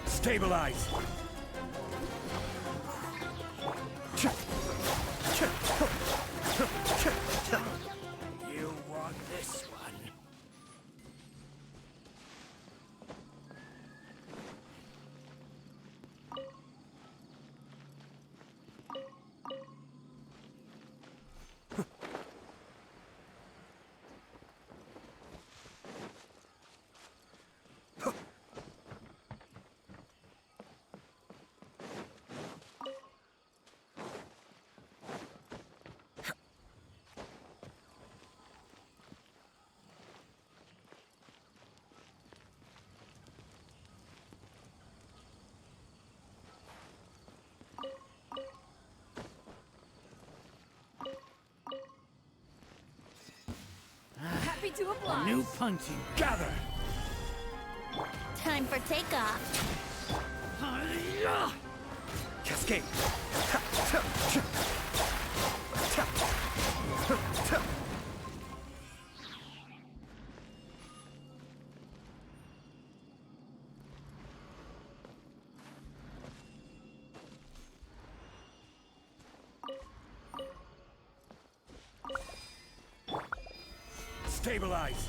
Speaker 3: Stabilize! You want this one?
Speaker 8: Happy to oblige.
Speaker 2: New punching.
Speaker 3: Gather!
Speaker 8: Time for takeoff.
Speaker 1: Cascade.
Speaker 3: Stabilize!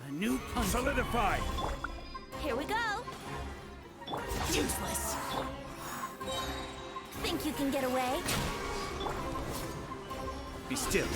Speaker 2: A new punch.
Speaker 3: Solidify!
Speaker 8: Here we go.
Speaker 2: Useless!
Speaker 8: Think you can get away?
Speaker 1: Be still.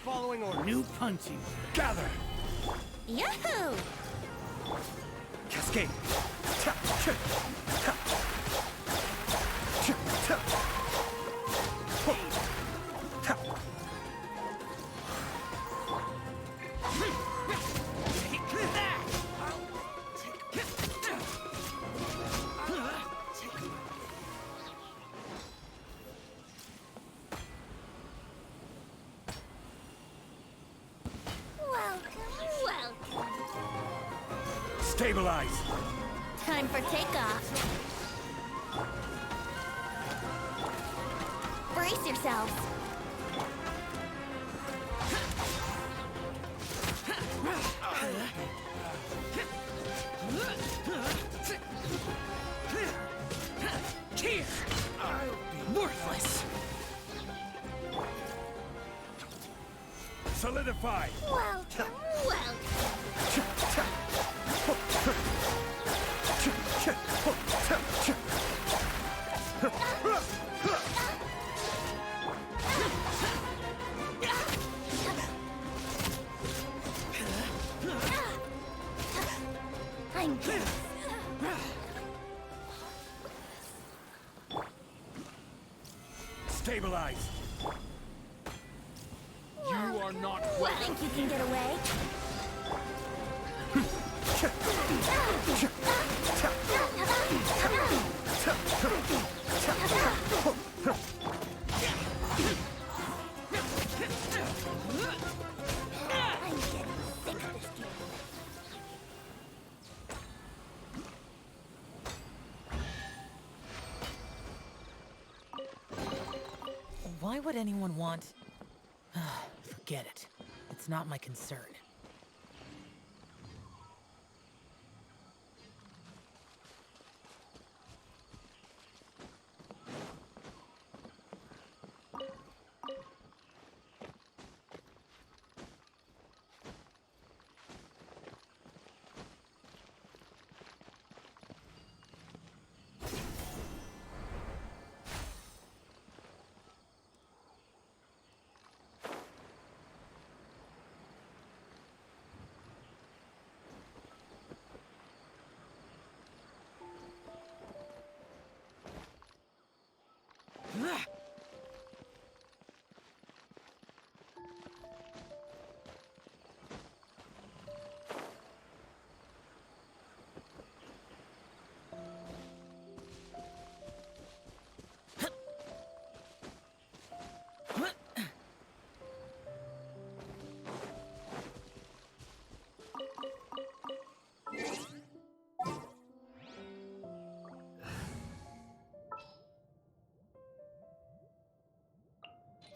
Speaker 2: Following order. New punching.
Speaker 3: Gather!
Speaker 8: Yahoo!
Speaker 1: Cascade.
Speaker 8: Welcome.
Speaker 3: Stabilize!
Speaker 8: Time for takeoff. Brace yourselves.
Speaker 2: Here! Worthless!
Speaker 3: Solidify!
Speaker 8: Welcome, welcome.
Speaker 3: Stabilize! You are not welcome.
Speaker 8: Think you can get away? I'm getting sick of this game.
Speaker 2: Why would anyone want... Forget it. It's not my concern.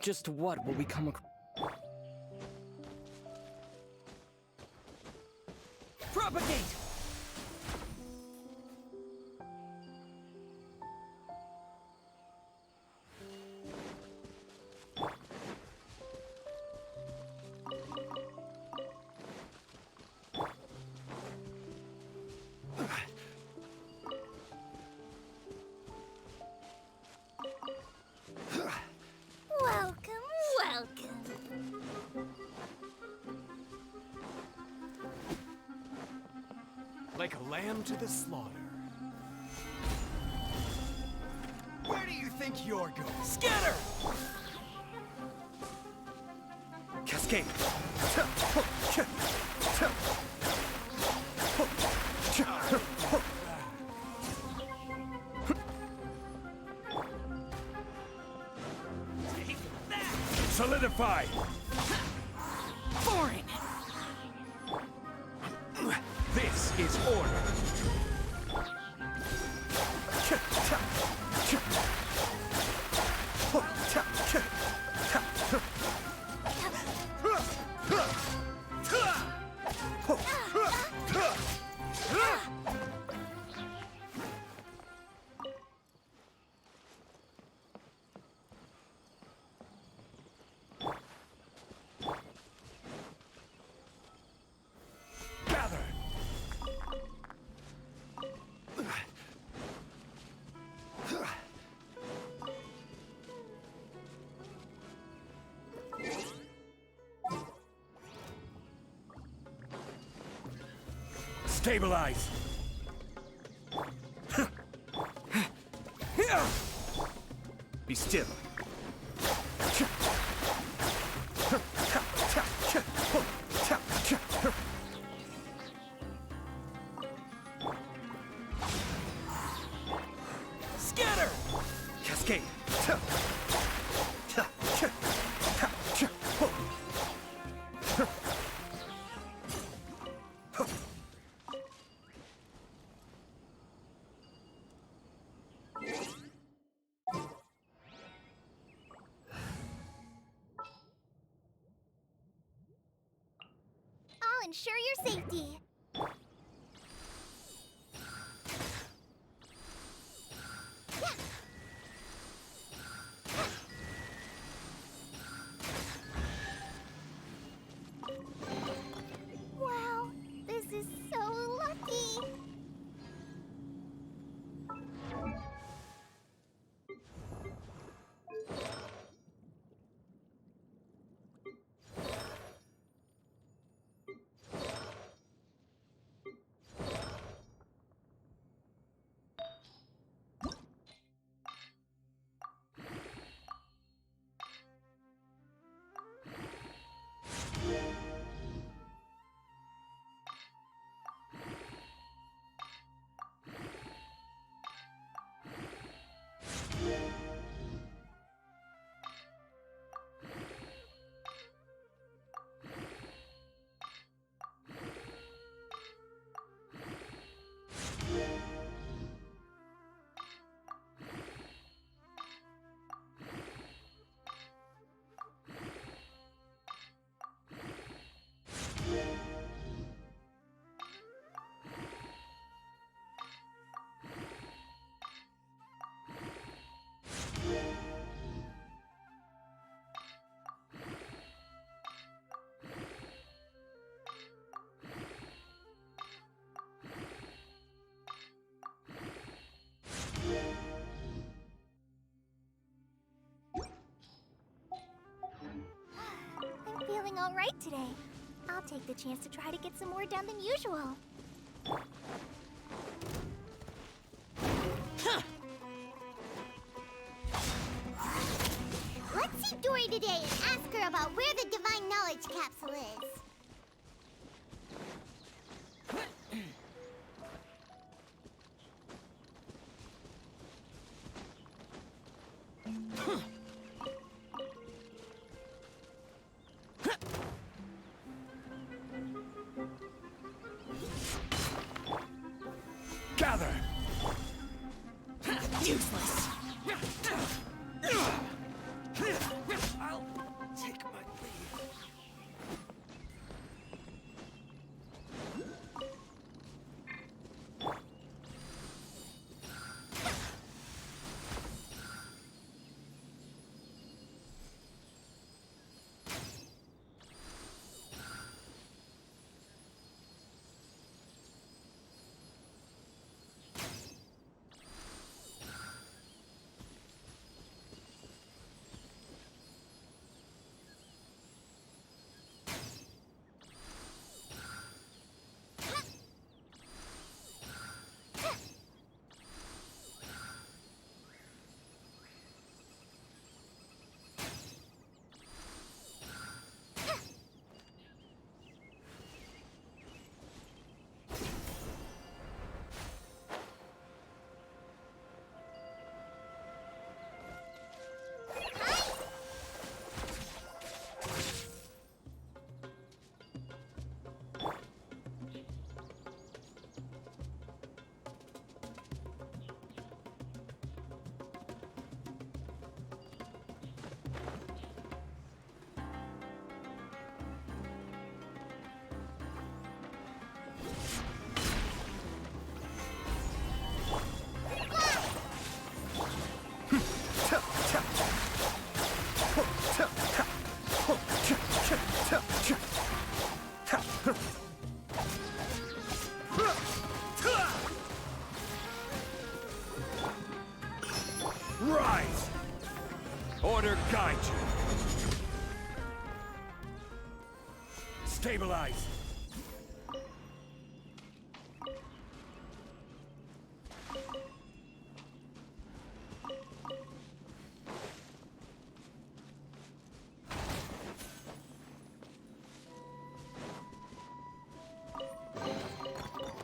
Speaker 9: Just what will we come across?
Speaker 2: Propagate!
Speaker 8: Welcome, welcome.
Speaker 1: Like a lamb to the slaughter. Where do you think you're going?
Speaker 2: Scatter!
Speaker 1: Cascade!
Speaker 3: Solidify!
Speaker 2: Boring!
Speaker 3: This is order! Gather! Stabilize!
Speaker 1: Be still.
Speaker 2: Scatter!
Speaker 1: Cascade!
Speaker 6: I'll ensure your safety. Wow, this is so lucky.
Speaker 8: all right today. I'll take the chance to try to get some more done than usual.
Speaker 6: Let's see Dory today and ask her about where the divine knowledge capsule is.
Speaker 1: Gather!
Speaker 2: Useless.
Speaker 1: I'll take my leave. Rise! Order guide you. Stabilize.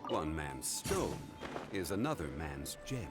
Speaker 10: One man's stone is another man's gem.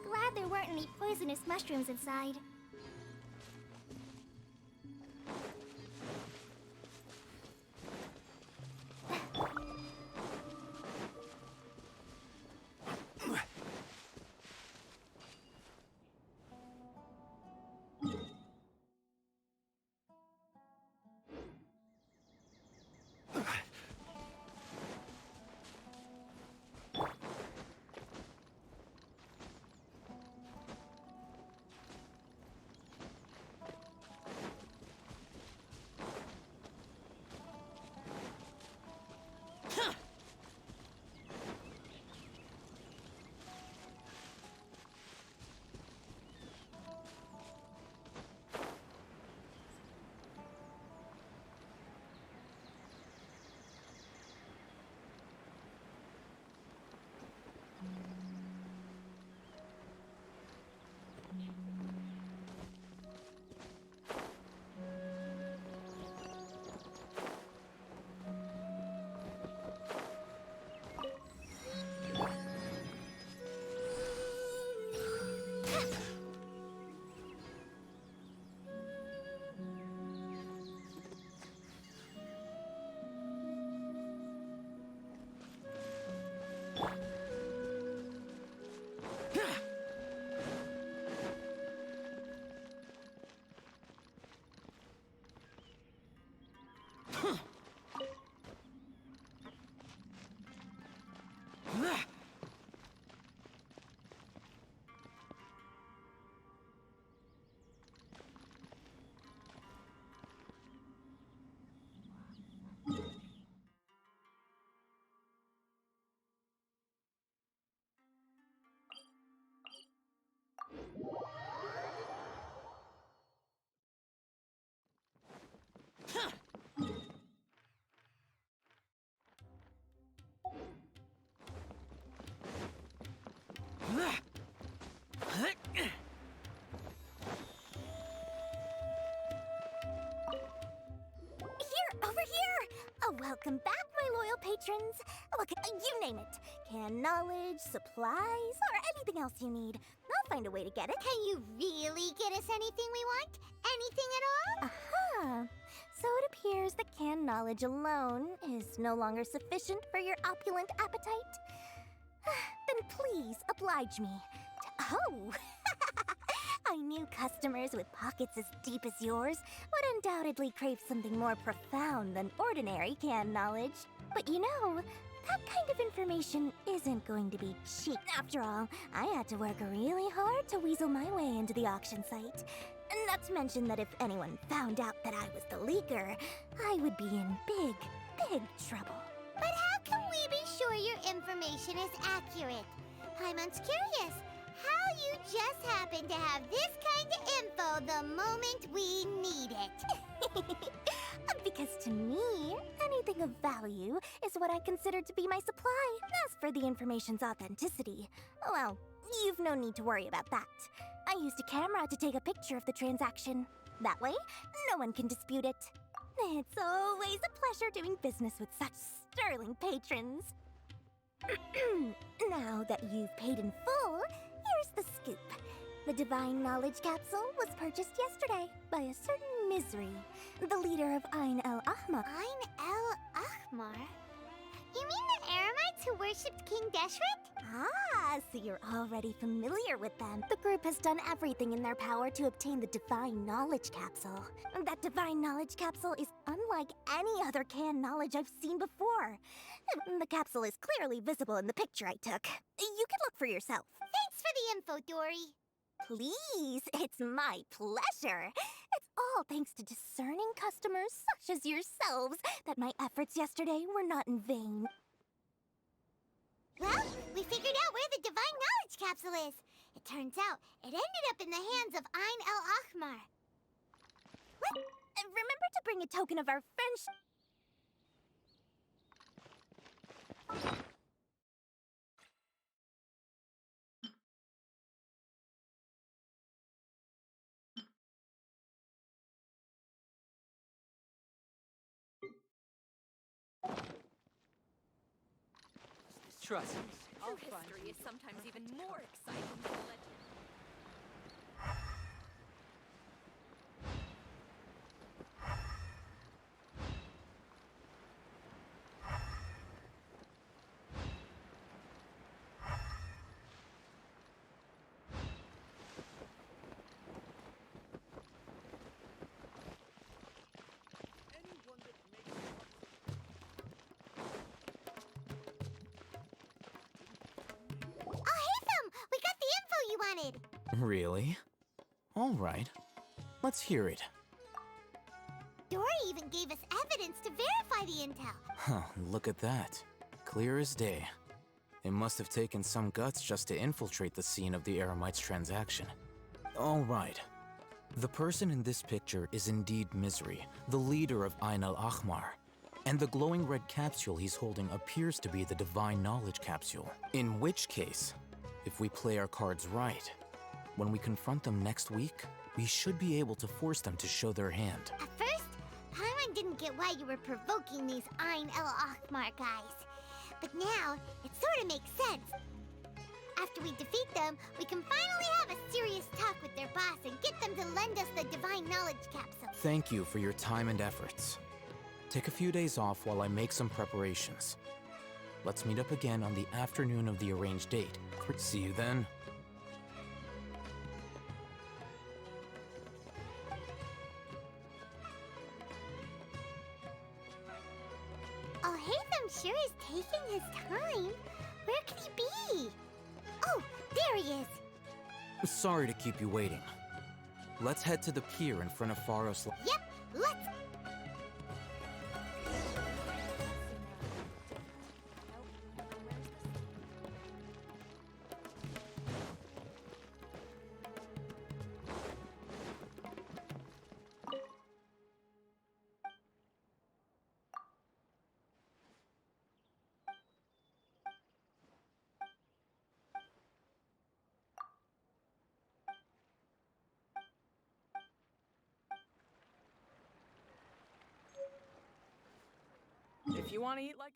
Speaker 8: Glad there weren't any poisonous mushrooms inside. Over here! Oh, welcome back, my loyal patrons. Look, you name it. Canned knowledge, supplies, or anything else you need. I'll find a way to get it.
Speaker 6: Can you really get us anything we want? Anything at all?
Speaker 8: Aha! So it appears that canned knowledge alone is no longer sufficient for your opulent appetite. Then please oblige me. Oh! I knew customers with pockets as deep as yours would undoubtedly crave something more profound than ordinary canned knowledge. But you know, that kind of information isn't going to be cheap. After all, I had to work really hard to weasel my way into the auction site. Not to mention that if anyone found out that I was the leaker, I would be in big, big trouble.
Speaker 6: But how can we be sure your information is accurate? Paimon's curious. How you just happen to have this kind of info the moment we need it?
Speaker 8: Because to me, anything of value is what I consider to be my supply. As for the information's authenticity, well, you've no need to worry about that. I used a camera to take a picture of the transaction. That way, no one can dispute it. It's always a pleasure doing business with such sterling patrons. Now that you've paid in full, here's the scoop. The Divine Knowledge Capsule was purchased yesterday by a certain Misery, the leader of Ain el-Ahmar.
Speaker 6: Ain el-Ahmar? You mean the Eremites who worshipped King Deshret?
Speaker 8: Ah, so you're already familiar with them. The group has done everything in their power to obtain the Divine Knowledge Capsule. That Divine Knowledge Capsule is unlike any other canned knowledge I've seen before. The capsule is clearly visible in the picture I took. You can look for yourself.
Speaker 6: Thanks for the info, Dory.
Speaker 8: Please, it's my pleasure. It's all thanks to discerning customers such as yourselves that my efforts yesterday were not in vain.
Speaker 6: Well, we figured out where the Divine Knowledge Capsule is. It turns out it ended up in the hands of Ain el-Ahmar.
Speaker 8: What? Remember to bring a token of our friendship.
Speaker 2: Trust me.
Speaker 11: True history is sometimes even more exciting than legend.
Speaker 6: Alhaitham, we got the info you wanted.
Speaker 5: Really? All right. Let's hear it.
Speaker 6: Dory even gave us evidence to verify the intel.
Speaker 5: Huh, look at that. Clear as day. It must have taken some guts just to infiltrate the scene of the Eremites' transaction. All right. The person in this picture is indeed Misery, the leader of Ain el-Ahmar. And the glowing red capsule he's holding appears to be the Divine Knowledge Capsule. In which case, if we play our cards right, when we confront them next week, we should be able to force them to show their hand.
Speaker 6: At first, Paimon didn't get why you were provoking these Ain el-Ahmar guys. But now, it sort of makes sense. After we defeat them, we can finally have a serious talk with their boss and get them to lend us the Divine Knowledge Capsule.
Speaker 5: Thank you for your time and efforts. Take a few days off while I make some preparations. Let's meet up again on the afternoon of the arranged date. See you then.
Speaker 6: Alhaitham sure is taking his time. Where could he be? Oh, there he is.
Speaker 5: Sorry to keep you waiting. Let's head to the pier in front of Faros.
Speaker 6: Yep, let's...
Speaker 2: you want to eat like...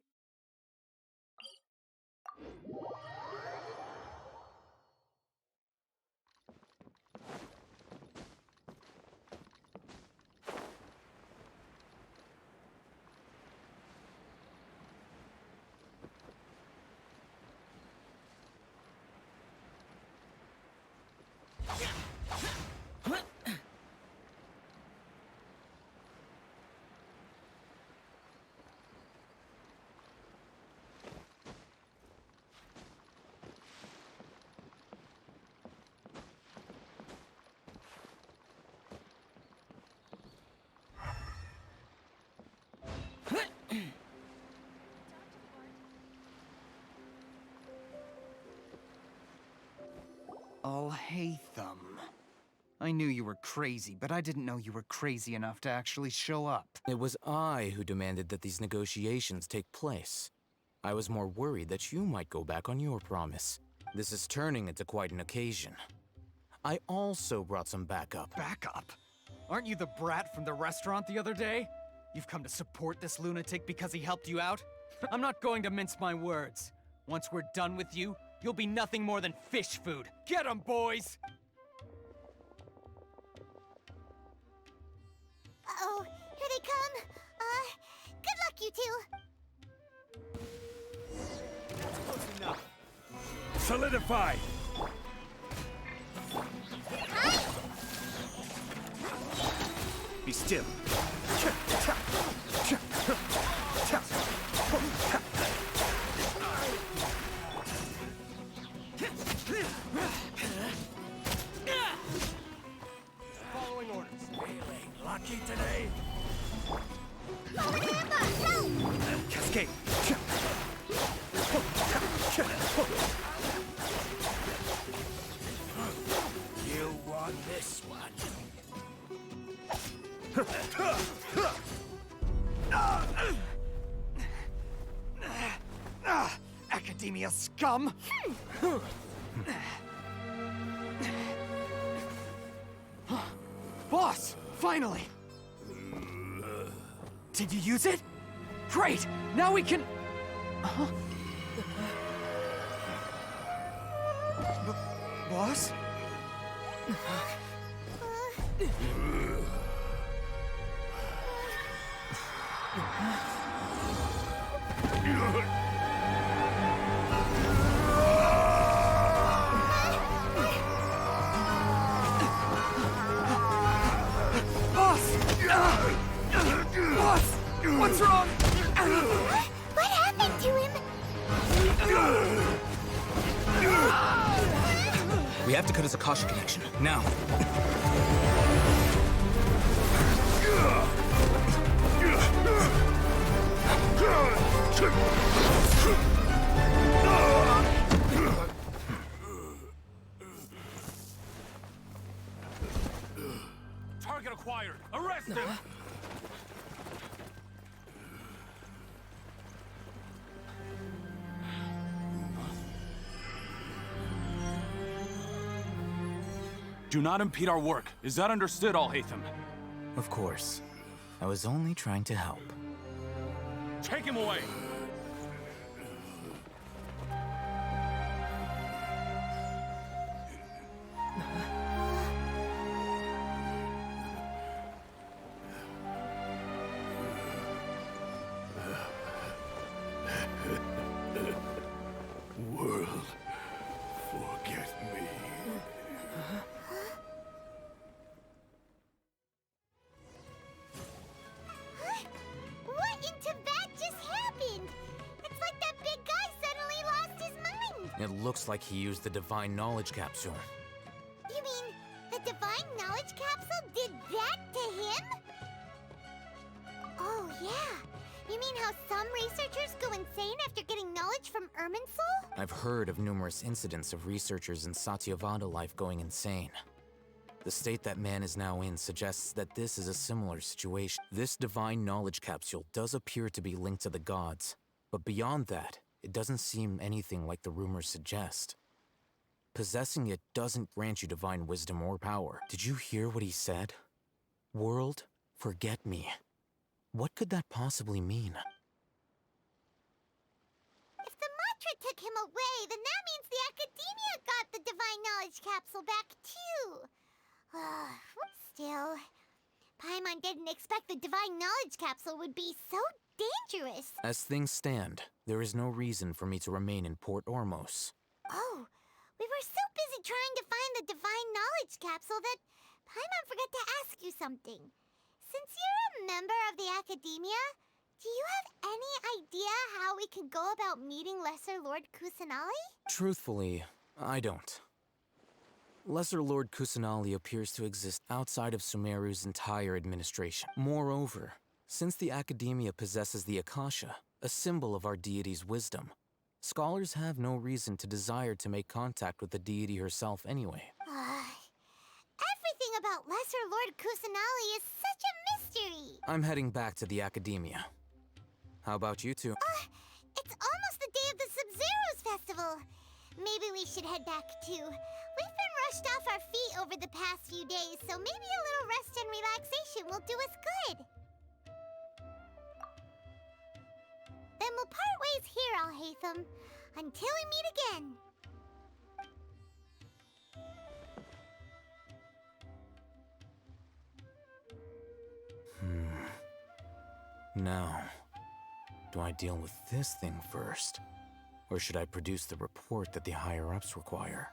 Speaker 12: Alhaitham. I knew you were crazy, but I didn't know you were crazy enough to actually show up.
Speaker 5: It was I who demanded that these negotiations take place. I was more worried that you might go back on your promise. This is turning into quite an occasion. I also brought some backup.
Speaker 12: Backup? Aren't you the brat from the restaurant the other day? You've come to support this lunatic because he helped you out? I'm not going to mince my words. Once we're done with you, you'll be nothing more than fish food. Get 'em, boys!
Speaker 6: Uh-oh, here they come. Good luck, you two.
Speaker 1: That's close enough. Solidify! Be still.
Speaker 12: Following orders.
Speaker 1: Feeling lucky today?
Speaker 12: Cascade.
Speaker 1: You want this one?
Speaker 12: Academia scum! Boss! Finally! Did you use it? Great! Now we can... Boss? Boss! What's wrong?
Speaker 6: What happened to him?
Speaker 5: We have to cut his Akasha connection, now.
Speaker 1: Target acquired! Arrest him!
Speaker 13: Do not impede our work. Is that understood, Alhaitham?
Speaker 5: Of course. I was only trying to help.
Speaker 1: Take him away!
Speaker 3: World, forget me.
Speaker 6: What in Tibet just happened? It's like that big guy suddenly lost his mind.
Speaker 5: It looks like he used the divine knowledge capsule.
Speaker 6: You mean the divine knowledge capsule did that to him? Oh, yeah. You mean how some researchers go insane after getting knowledge from Irminsul?
Speaker 5: I've heard of numerous incidents of researchers in Satyavada life going insane. The state that man is now in suggests that this is a similar situation. This divine knowledge capsule does appear to be linked to the gods, but beyond that, it doesn't seem anything like the rumors suggest. Possessing it doesn't grant you divine wisdom or power. Did you hear what he said? World, forget me. What could that possibly mean?
Speaker 6: Ultra took him away, then that means the Academia got the Divine Knowledge Capsule back too. Still, Paimon didn't expect the Divine Knowledge Capsule would be so dangerous.
Speaker 5: As things stand, there is no reason for me to remain in Port Ormos.
Speaker 6: Oh, we were so busy trying to find the Divine Knowledge Capsule that Paimon forgot to ask you something. Since you're a member of the Academia, do you have any idea how we can go about meeting Lesser Lord Kusanali?
Speaker 5: Truthfully, I don't. Lesser Lord Kusanali appears to exist outside of Sumeru's entire administration. Moreover, since the Academia possesses the Akasha, a symbol of our deity's wisdom, scholars have no reason to desire to make contact with the deity herself anyway.
Speaker 6: Everything about Lesser Lord Kusanali is such a mystery!
Speaker 5: I'm heading back to the Academia. How about you two?
Speaker 6: It's almost the day of the Sub-Zero's festival. Maybe we should head back too. We've been rushed off our feet over the past few days, so maybe a little rest and relaxation will do us good. Then we'll part ways here, Alhaitham, until we meet again.
Speaker 5: Now, do I deal with this thing first? Or should I produce the report that the higher-ups require?